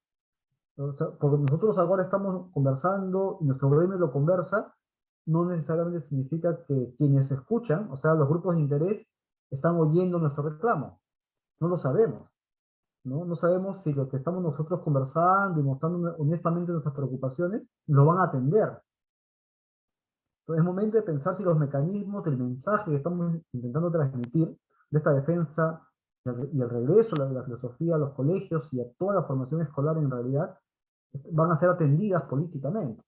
O sea, porque nosotros ahora estamos conversando y nuestro gremio lo conversa, no necesariamente significa que quienes escuchan, o sea, los grupos de interés, están oyendo nuestro reclamo. No lo sabemos, ¿no? No sabemos si lo que estamos nosotros conversando y mostrando honestamente nuestras preocupaciones, lo van a atender. Entonces es momento de pensar si los mecanismos del mensaje que estamos intentando transmitir de esta defensa y el regreso de la filosofía a los colegios y a toda la formación escolar en realidad, van a ser atendidas políticamente,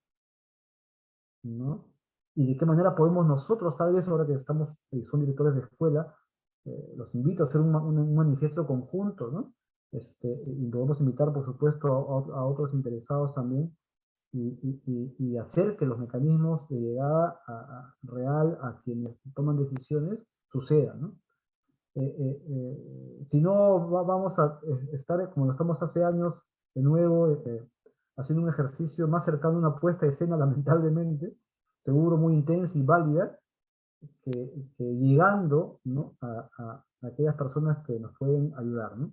¿no? Y de qué manera podemos nosotros, tal vez ahora que estamos, son directores de escuela, los invito a hacer un manifiesto conjunto, ¿no? Y podemos invitar, por supuesto, a otros interesados también, y hacer que los mecanismos de llegada real a quienes toman decisiones sucedan, ¿no? Si no, vamos a estar como lo estamos hace años, de nuevo, haciendo un ejercicio más cercano a una puesta de escena, lamentablemente, seguro muy intensa y válida, que llegando, ¿no? a aquellas personas que nos pueden ayudar, ¿no?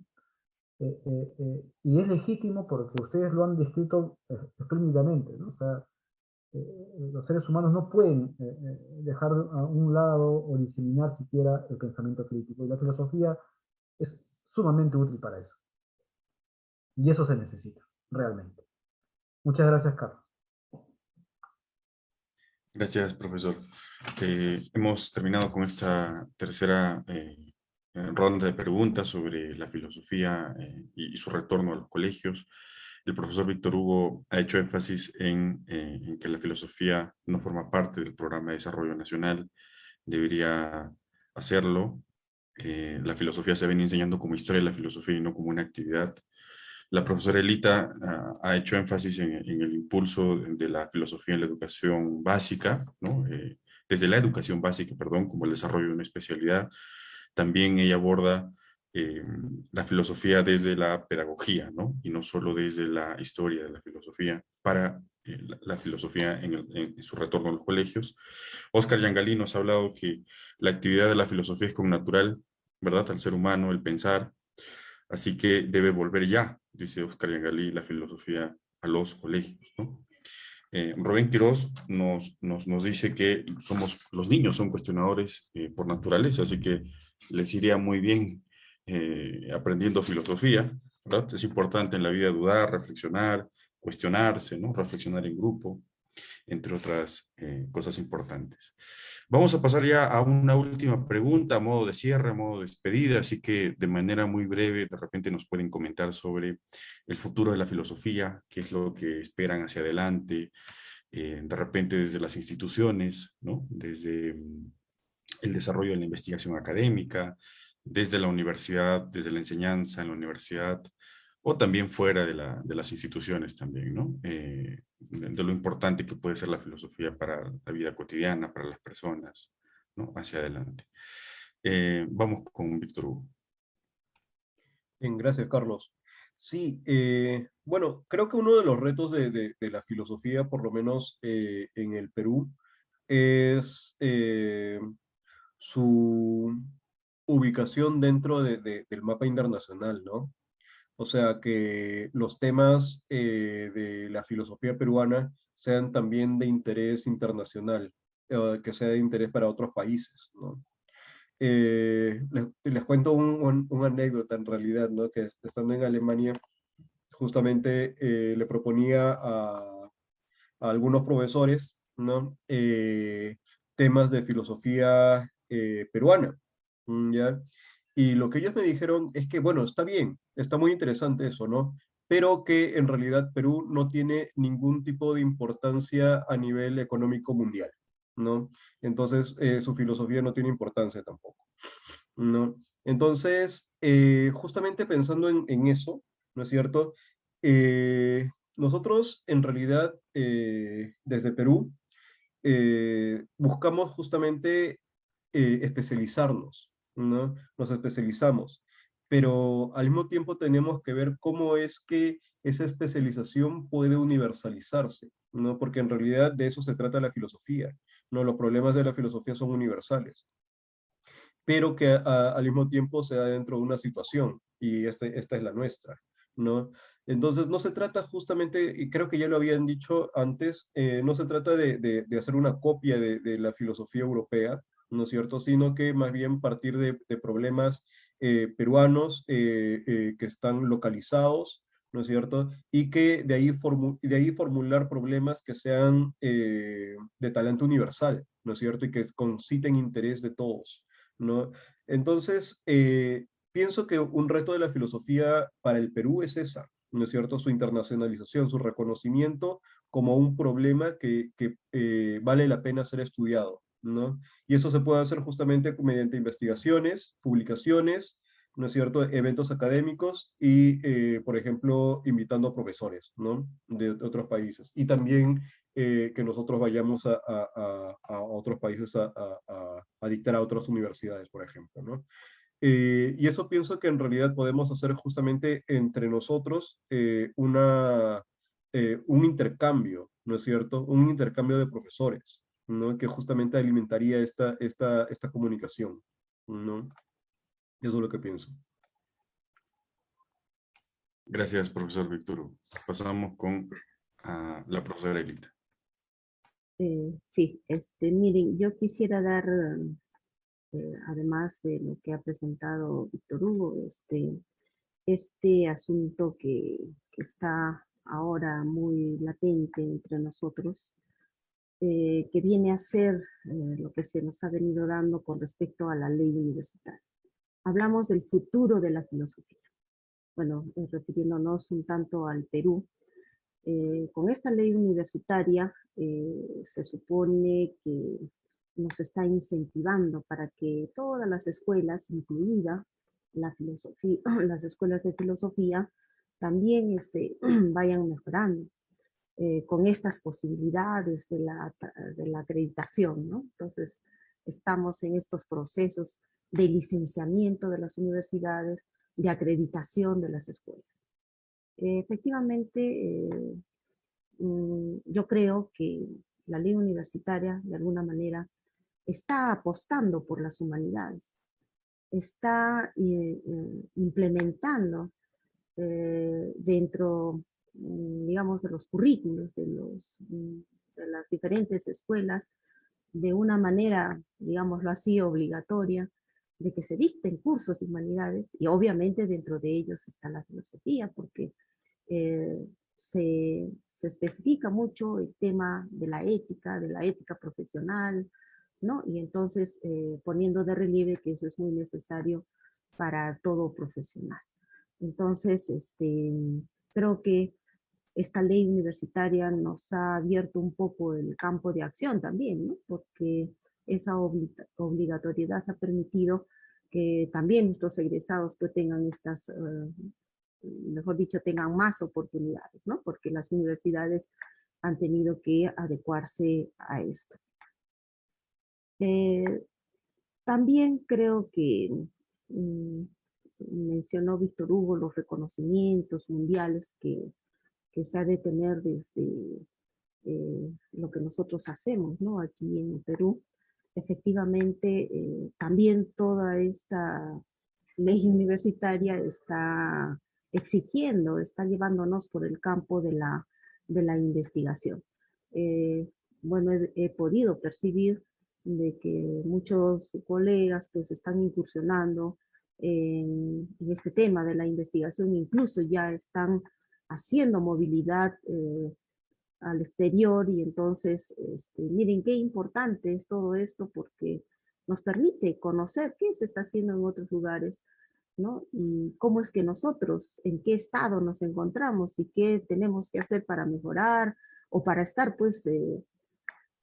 Y es legítimo porque ustedes lo han descrito espléndidamente, ¿no? O sea, los seres humanos no pueden dejar a un lado o diseminar siquiera el pensamiento crítico, y la filosofía es sumamente útil para eso. Y eso se necesita, realmente. Muchas gracias, Carlos. Gracias, profesor. Hemos terminado con esta tercera ronda de preguntas sobre la filosofía y su retorno a los colegios. El profesor Víctor Hugo ha hecho énfasis en que la filosofía no forma parte del programa de desarrollo nacional, debería hacerlo. La filosofía se viene enseñando como historia de la filosofía y no como una actividad. La profesora Elita ha hecho énfasis en el impulso de la filosofía en la educación básica, ¿no? Desde la educación básica, perdón, como el desarrollo de una especialidad. También ella aborda la filosofía desde la pedagogía, ¿no? Y no solo desde la historia de la filosofía, para la filosofía en su retorno a los colegios. Oscar Yangalí nos ha hablado que la actividad de la filosofía es connatural, ¿verdad? Al ser humano, el pensar, así que debe volver ya, dice Oscar Yangalí, la filosofía a los colegios, ¿no? Rubén Quirós nos dice que los niños son cuestionadores por naturaleza, así que les iría muy bien aprendiendo filosofía, ¿verdad? Es importante en la vida dudar, reflexionar, cuestionarse, ¿no? Reflexionar en grupo, entre otras cosas importantes. Vamos a pasar ya a una última pregunta, a modo de cierre, a modo de despedida, así que de manera muy breve, de repente nos pueden comentar sobre el futuro de la filosofía, qué es lo que esperan hacia adelante, de repente desde las instituciones, ¿no? Desde el desarrollo de la investigación académica, desde la universidad, desde la enseñanza en la universidad, o también fuera de las instituciones también, ¿no? De lo importante que puede ser la filosofía para la vida cotidiana, para las personas, ¿no? Hacia adelante. Vamos con Víctor Hugo. Bien, gracias, Carlos. Sí, bueno, creo que uno de los retos de la filosofía, por lo menos en el Perú, es su ubicación dentro del mapa internacional, ¿no? O sea, que los temas de la filosofía peruana sean también de interés internacional, que sea de interés para otros países, ¿no? Les cuento una anécdota en realidad, ¿no? Que estando en Alemania, justamente le proponía a algunos profesores, ¿no? Temas de filosofía peruana, ¿ya? Y lo que ellos me dijeron es que, bueno, está bien, está muy interesante eso, ¿no? Pero que en realidad Perú no tiene ningún tipo de importancia a nivel económico mundial, ¿no? Entonces, su filosofía no tiene importancia tampoco, ¿no? Entonces, justamente pensando en eso, ¿no es cierto? Nosotros, en realidad, desde Perú, buscamos justamente especializarnos, ¿no? Nos especializamos, pero al mismo tiempo tenemos que ver cómo es que esa especialización puede universalizarse, ¿no? Porque en realidad de eso se trata la filosofía, ¿no? Los problemas de la filosofía son universales, pero que al mismo tiempo se da dentro de una situación, y esta es la nuestra, ¿no? Entonces, no se trata justamente, y creo que ya lo habían dicho antes, no se trata de hacer una copia de la filosofía europea, ¿no es cierto? Sino que más bien partir de problemas peruanos que están localizados, ¿no es cierto? Y que de ahí formular problemas que sean de talento universal, ¿no es cierto? Y que conciten interés de todos, ¿no? Entonces, pienso que un reto de la filosofía para el Perú es esa, ¿no es cierto? Su internacionalización, su reconocimiento como un problema que vale la pena ser estudiado, ¿no? Y eso se puede hacer justamente mediante investigaciones, publicaciones, ¿no es cierto? Eventos académicos y, por ejemplo, invitando a profesores, ¿no? De otros países. Y también que nosotros vayamos a otros países a dictar a otras universidades, por ejemplo, ¿no? Y eso pienso que en realidad podemos hacer justamente entre nosotros un intercambio, ¿no es cierto? Un intercambio de profesores, ¿no? Que justamente alimentaría esta comunicación, ¿no? Eso es lo que pienso. Gracias, profesor Víctor. Pasamos con la profesora Elita. Sí, miren, yo quisiera dar, además de lo que ha presentado Víctor Hugo, este asunto que está ahora muy latente entre nosotros, que viene a ser lo que se nos ha venido dando con respecto a la ley universitaria. Hablamos del futuro de la filosofía. Bueno, refiriéndonos un tanto al Perú, con esta ley universitaria se supone que nos está incentivando para que todas las escuelas, incluida la filosofía, las escuelas de filosofía, también vayan mejorando con estas posibilidades de la acreditación, ¿no? Entonces, estamos en estos procesos de licenciamiento de las universidades, de acreditación de las escuelas. Efectivamente, yo creo que la ley universitaria, de alguna manera, está apostando por las humanidades, está implementando dentro, digamos, de los currículos de las diferentes escuelas, de una manera, digámoslo así, obligatoria, de que se dicten cursos de humanidades, y obviamente dentro de ellos está la filosofía, porque eh, se especifica mucho el tema de la ética profesional, ¿no? Y entonces poniendo de relieve que eso es muy necesario para todo profesional. Entonces, creo que esta ley universitaria nos ha abierto un poco el campo de acción también, ¿no? Porque esa obligatoriedad ha permitido que también nuestros egresados pues tengan estas, mejor dicho, tengan más oportunidades, ¿no? Porque las universidades han tenido que adecuarse a esto. Eh, También creo que mencionó Víctor Hugo, los reconocimientos mundiales que se ha de tener desde lo que nosotros hacemos, ¿no? Aquí en Perú. Efectivamente, también toda esta ley universitaria está exigiendo, está llevándonos por el campo de la investigación. Bueno, he podido percibir de que muchos colegas pues están incursionando en este tema de la investigación, incluso ya están haciendo movilidad al exterior y entonces, miren qué importante es todo esto porque nos permite conocer qué se está haciendo en otros lugares, ¿no? Y cómo es que nosotros, en qué estado nos encontramos y qué tenemos que hacer para mejorar o para estar, pues,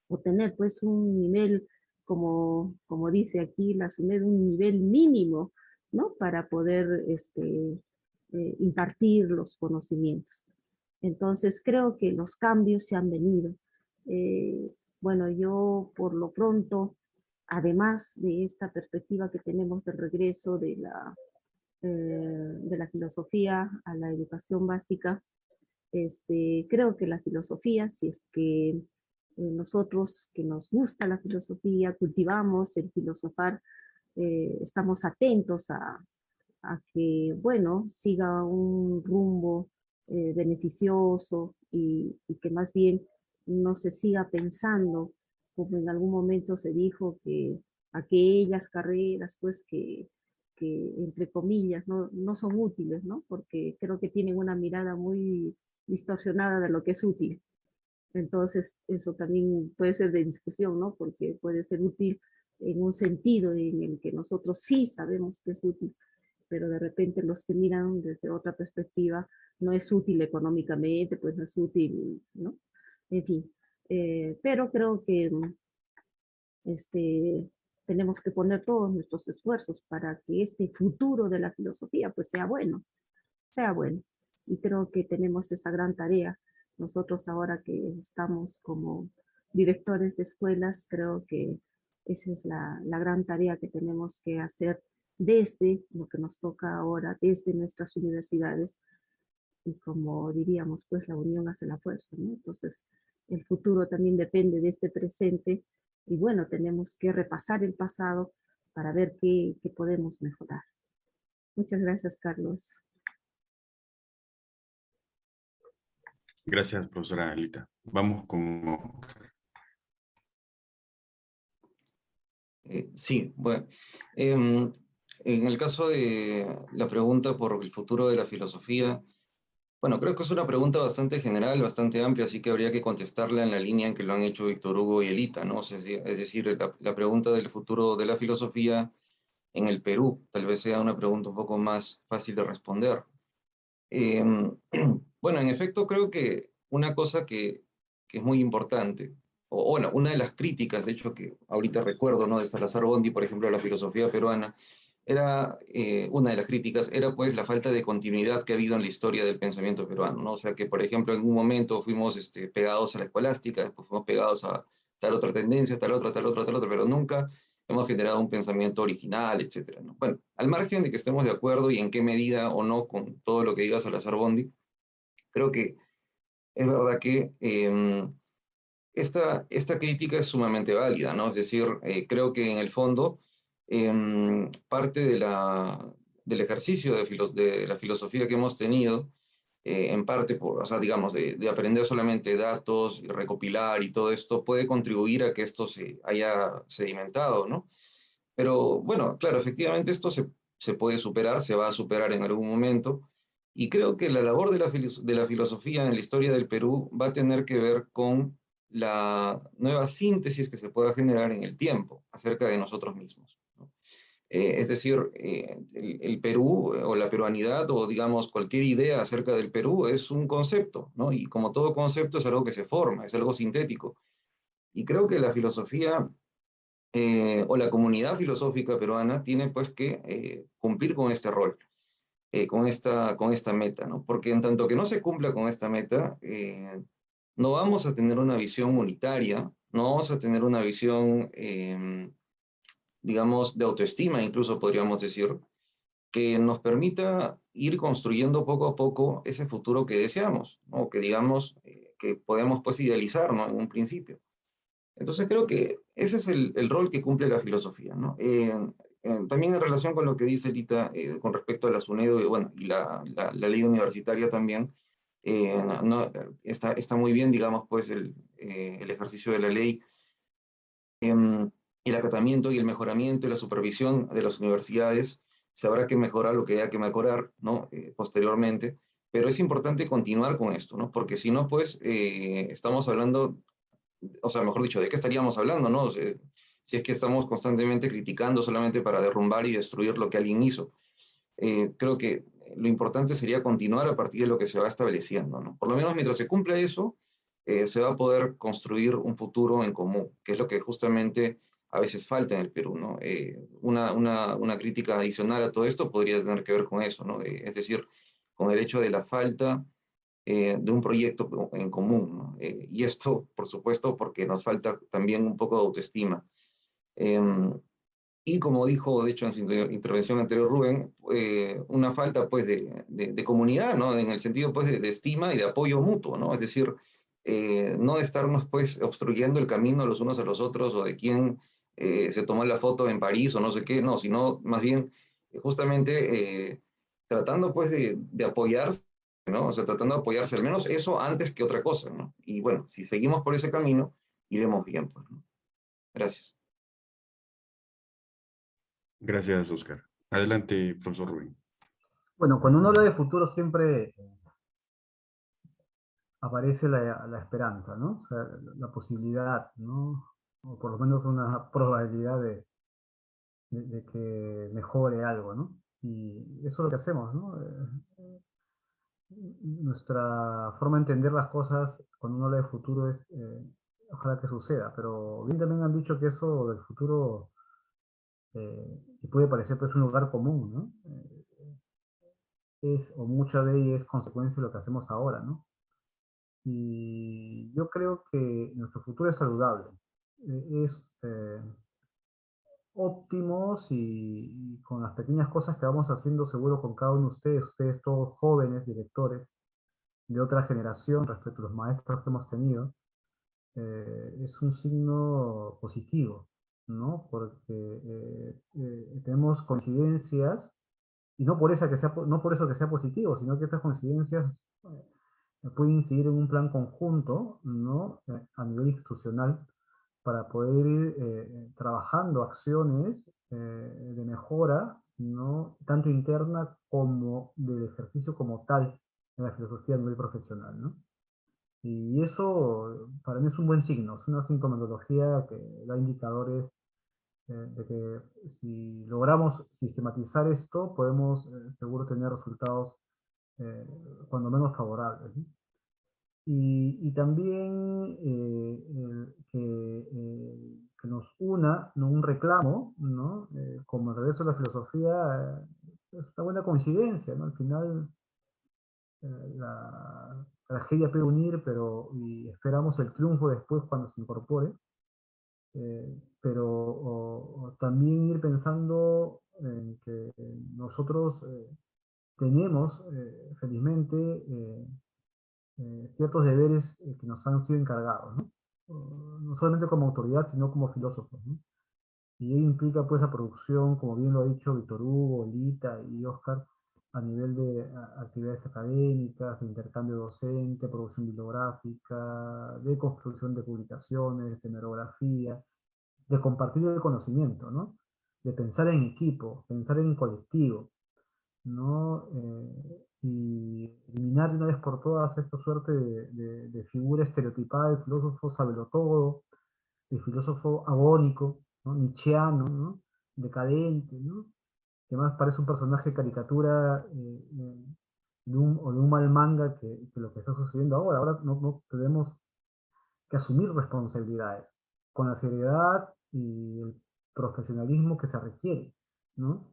o tener, pues, un nivel, como dice aquí la SUNED, un nivel mínimo, ¿no? Para poder impartir los conocimientos. Entonces creo que los cambios se han venido. Eh, bueno, yo por lo pronto, además de esta perspectiva que tenemos del regreso de la filosofía a la educación básica, creo que la filosofía, si es que nosotros que nos gusta la filosofía, cultivamos el filosofar, estamos atentos a que, bueno, siga un rumbo beneficioso y que más bien no se siga pensando, como en algún momento se dijo, que aquellas carreras, pues, que entre comillas, no son útiles, ¿no? Porque creo que tienen una mirada muy distorsionada de lo que es útil. Entonces, eso también puede ser de discusión, ¿no? Porque puede ser útil en un sentido en el que nosotros sí sabemos que es útil, pero de repente los que miran desde otra perspectiva no es útil económicamente, pues no es útil, ¿no? En fin, pero creo que este, tenemos que poner todos nuestros esfuerzos para que este futuro de la filosofía pues sea bueno, sea bueno. Y creo que tenemos esa gran tarea. Nosotros ahora que estamos como directores de escuelas, creo que esa es la gran tarea que tenemos que hacer desde lo que nos toca ahora, desde nuestras universidades, y como diríamos, pues la unión hace la fuerza, ¿no? Entonces, el futuro también depende de este presente, y bueno, tenemos que repasar el pasado para ver qué podemos mejorar. Muchas gracias, Carlos. Gracias, profesora Elita. Vamos con... Sí, bueno, en el caso de la pregunta por el futuro de la filosofía, bueno, creo que es una pregunta bastante general, bastante amplia, así que habría que contestarla en la línea en que lo han hecho Víctor Hugo y Elita, ¿no? Es decir, la pregunta del futuro de la filosofía en el Perú, tal vez sea una pregunta un poco más fácil de responder. Eh, bueno, en efecto, creo que una cosa que es muy importante, o bueno, una de las críticas, de hecho, que ahorita recuerdo, ¿no? De Salazar Bondi, por ejemplo, a la filosofía peruana, era, una de las críticas era pues la falta de continuidad que ha habido en la historia del pensamiento peruano, ¿no? O sea que, por ejemplo, en un momento fuimos pegados a la escolástica, después fuimos pegados a tal otra tendencia, tal otra, tal otra, tal otra, pero nunca hemos generado un pensamiento original, etcétera, ¿no? Bueno, al margen de que estemos de acuerdo y en qué medida o no con todo lo que diga Salazar Bondi, creo que es verdad que esta crítica es sumamente válida, ¿no? Es decir, creo que en el fondo parte del ejercicio de la filosofía que hemos tenido, en parte por, o sea, digamos, de aprender solamente datos, y recopilar y todo esto, puede contribuir a que esto se haya sedimentado, ¿no? Pero bueno, claro, efectivamente esto se puede superar, se va a superar en algún momento, y creo que la labor de la filosofía en la historia del Perú va a tener que ver con la nueva síntesis que se pueda generar en el tiempo acerca de nosotros mismos, ¿no? Es decir, el Perú o la peruanidad o digamos cualquier idea acerca del Perú es un concepto, ¿no? Y como todo concepto es algo que se forma, es algo sintético. Y creo que la filosofía o la comunidad filosófica peruana tiene pues que cumplir con este rol, con esta meta, ¿no? Porque en tanto que no se cumpla con esta meta, no vamos a tener una visión unitaria, no vamos a tener una visión, digamos, de autoestima, incluso podríamos decir, que nos permita ir construyendo poco a poco ese futuro que deseamos, ¿no? Que digamos que podemos pues idealizar, ¿no? En un principio. Entonces creo que ese es el rol que cumple la filosofía, ¿no? También en relación con lo que dice Lita con respecto a la SUNEDO y, bueno, y la ley universitaria también, no, está muy bien, digamos, pues el ejercicio de la ley, el acatamiento y el mejoramiento y la supervisión de las universidades. Se habrá que mejorar lo que haya que mejorar, ¿no? Posteriormente, pero es importante continuar con esto, ¿no? Porque si no, pues estamos hablando, o sea, mejor dicho, ¿de qué estaríamos hablando, no? O sea, si es que estamos constantemente criticando solamente para derrumbar y destruir lo que alguien hizo. Creo que lo importante sería continuar a partir de lo que se va estableciendo, ¿no? Por lo menos mientras se cumpla eso, se va a poder construir un futuro en común, que es lo que justamente a veces falta en el Perú, ¿no? Una crítica adicional a todo esto podría tener que ver con eso, ¿no? Es decir, con el hecho de la falta de un proyecto en común, ¿no? Y esto, por supuesto, porque nos falta también un poco de autoestima. Y como dijo, de hecho, en su intervención anterior Rubén, una falta pues de comunidad, ¿no? En el sentido pues de estima y de apoyo mutuo, ¿no? Es decir, no de estarnos pues obstruyendo el camino los unos a los otros o de quién se tomó la foto en París o no sé qué, no, sino más bien justamente tratando pues de apoyarse, ¿no? O sea, tratando de apoyarse, al menos eso antes que otra cosa, ¿no? Y bueno, si seguimos por ese camino, iremos bien, pues, ¿no? Gracias. Gracias, Oscar. Adelante, profesor Rubén. Bueno, cuando uno habla de futuro siempre aparece la esperanza, ¿no? O sea, la posibilidad, ¿no? O por lo menos una probabilidad de que mejore algo, ¿no? Y eso es lo que hacemos, ¿no? Nuestra forma de entender las cosas cuando uno habla de futuro es, ojalá que suceda, pero bien también han dicho que eso del futuro que puede parecer pues un lugar común, ¿no? O mucha de ella es consecuencia de lo que hacemos ahora, ¿no? Y yo creo que nuestro futuro es saludable, es óptimo y con las pequeñas cosas que vamos haciendo seguro con cada uno de ustedes todos jóvenes, directores de otra generación respecto a los maestros que hemos tenido, es un signo positivo, ¿no? Porque tenemos coincidencias, y no por, no por eso que sea positivo, sino que estas coincidencias pueden incidir en un plan conjunto, ¿no? A nivel institucional, para poder ir trabajando acciones de mejora, ¿no? Tanto interna como del ejercicio como tal de la filosofía a nivel profesional, ¿no? Y eso para mí es un buen signo, es una sintomatología que da indicadores de que si logramos sistematizar esto, podemos seguro tener resultados eh, cuando menos favorables, ¿no? Y también que nos una, ¿no? Un reclamo, ¿no? Como el regreso de la filosofía, es una buena coincidencia, ¿no? Al final la tragedia puede unir, pero y esperamos el triunfo después cuando se incorpore, pero también ir pensando en que nosotros tenemos, felizmente, ciertos deberes que nos han sido encargados, ¿no? No solamente como autoridad, sino como filósofos, ¿no? Y ello implica pues la producción, como bien lo ha dicho Víctor Hugo, Lita y Oscar, a nivel de actividades académicas, de intercambio docente, producción bibliográfica, de construcción de publicaciones, de temerografía, de compartir el conocimiento, ¿no? De pensar en equipo, pensar en colectivo, ¿no? Y eliminar de una vez por todas esta suerte de figura estereotipada del filósofo sabelotodo, del filósofo agónico, ¿no? Nietzscheano, ¿no? Decadente, ¿no? Que más parece un personaje de caricatura o de un mal manga que lo que está sucediendo ahora. Ahora no tenemos que asumir responsabilidades con la seriedad y el profesionalismo que se requiere, ¿no?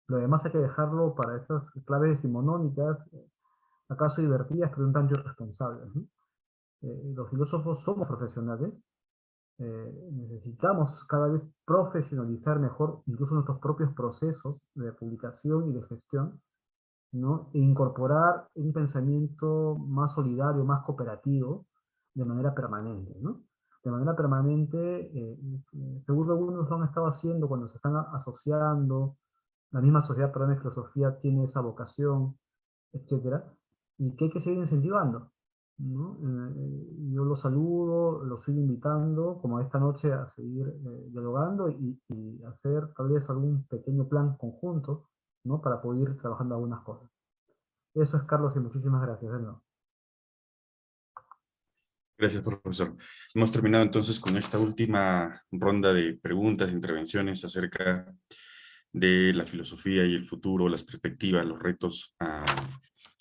Lo demás hay que dejarlo para esas claves decimonónicas, acaso divertidas, pero un tanto irresponsables, ¿no? Los filósofos somos profesionales, necesitamos cada vez profesionalizar mejor incluso nuestros propios procesos de publicación y de gestión, ¿no? E incorporar un pensamiento más solidario, más cooperativo, de manera permanente, ¿no? De manera permanente, seguro algunos lo han estado haciendo cuando se están asociando, la misma Sociedad Peruana de Filosofía tiene esa vocación, etcétera, y que hay que seguir incentivando, ¿no? Yo los saludo, los sigo invitando, como esta noche, a seguir dialogando y hacer tal vez algún pequeño plan conjunto, ¿no? Para poder ir trabajando algunas cosas. Eso es, Carlos, y muchísimas gracias de nuevo. Gracias, profesor. Hemos terminado entonces con esta última ronda de preguntas e intervenciones acerca de la filosofía y el futuro, las perspectivas, los retos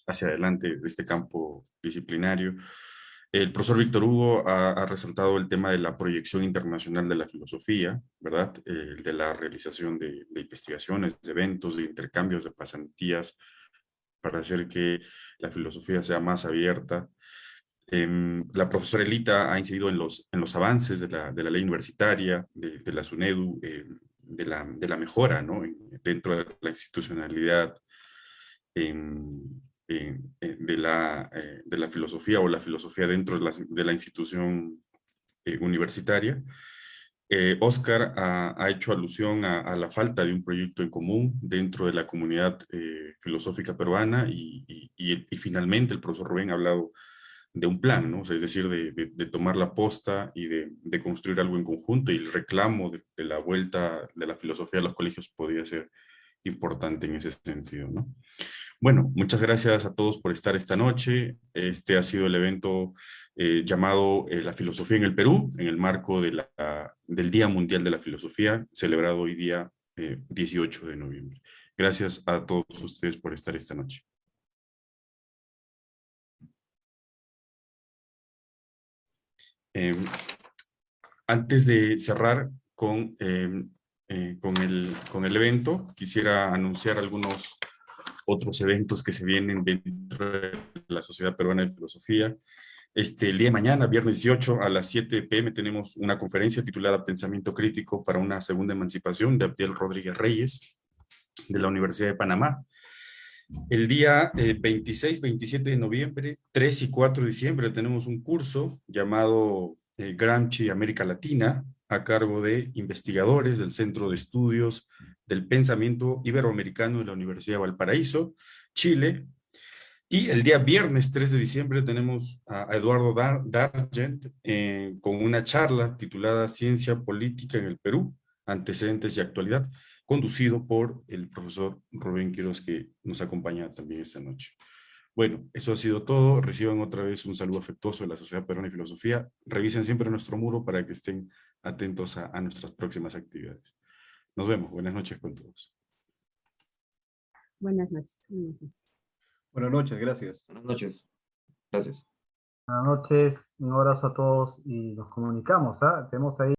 hacia adelante de este campo disciplinario. El profesor Víctor Hugo ha resaltado el tema de la proyección internacional de la filosofía, ¿verdad? De la realización de investigaciones, de eventos, de intercambios, de pasantías, para hacer que la filosofía sea más abierta. La profesora Elita ha incidido en los avances de la ley universitaria, de la SUNEDU, de la mejora, ¿no? Dentro de la institucionalidad de la filosofía o la filosofía dentro de la institución universitaria. Oscar ha hecho alusión a la falta de un proyecto en común dentro de la comunidad filosófica peruana y finalmente el profesor Rubén ha hablado de un plan, ¿no? O sea, es decir, de tomar la posta y de construir algo en conjunto, y el reclamo de la vuelta de la filosofía a los colegios podría ser importante en ese sentido, ¿no? Bueno, muchas gracias a todos por estar esta noche. Este ha sido el evento llamado La Filosofía en el Perú, en el marco del Día Mundial de la Filosofía, celebrado hoy día 18 de noviembre. Gracias a todos ustedes por estar esta noche. Eh, Antes de cerrar con el evento, quisiera anunciar algunos otros eventos que se vienen dentro de la Sociedad Peruana de Filosofía. El día de mañana, viernes 18 a las 7 p.m., tenemos una conferencia titulada Pensamiento Crítico para una Segunda Emancipación, de Abdiel Rodríguez Reyes, de la Universidad de Panamá. El día 26, 27 de noviembre, 3 y 4 de diciembre tenemos un curso llamado Gramsci América Latina, a cargo de investigadores del Centro de Estudios del Pensamiento Iberoamericano de la Universidad de Valparaíso, Chile. Y el día viernes 3 de diciembre tenemos a Eduardo Dargent con una charla titulada Ciencia Política en el Perú, Antecedentes y Actualidad, conducido por el profesor Rubén Quiroz, que nos acompaña también esta noche. Bueno, eso ha sido todo. Reciban otra vez un saludo afectuoso de la Sociedad Peruana de Filosofía. Revisen siempre nuestro muro para que estén atentos a nuestras próximas actividades. Nos vemos. Buenas noches con todos. Buenas noches. Buenas noches, gracias. Buenas noches. Gracias. Buenas noches, un abrazo a todos y nos comunicamos, ¿ah? Tenemos ahí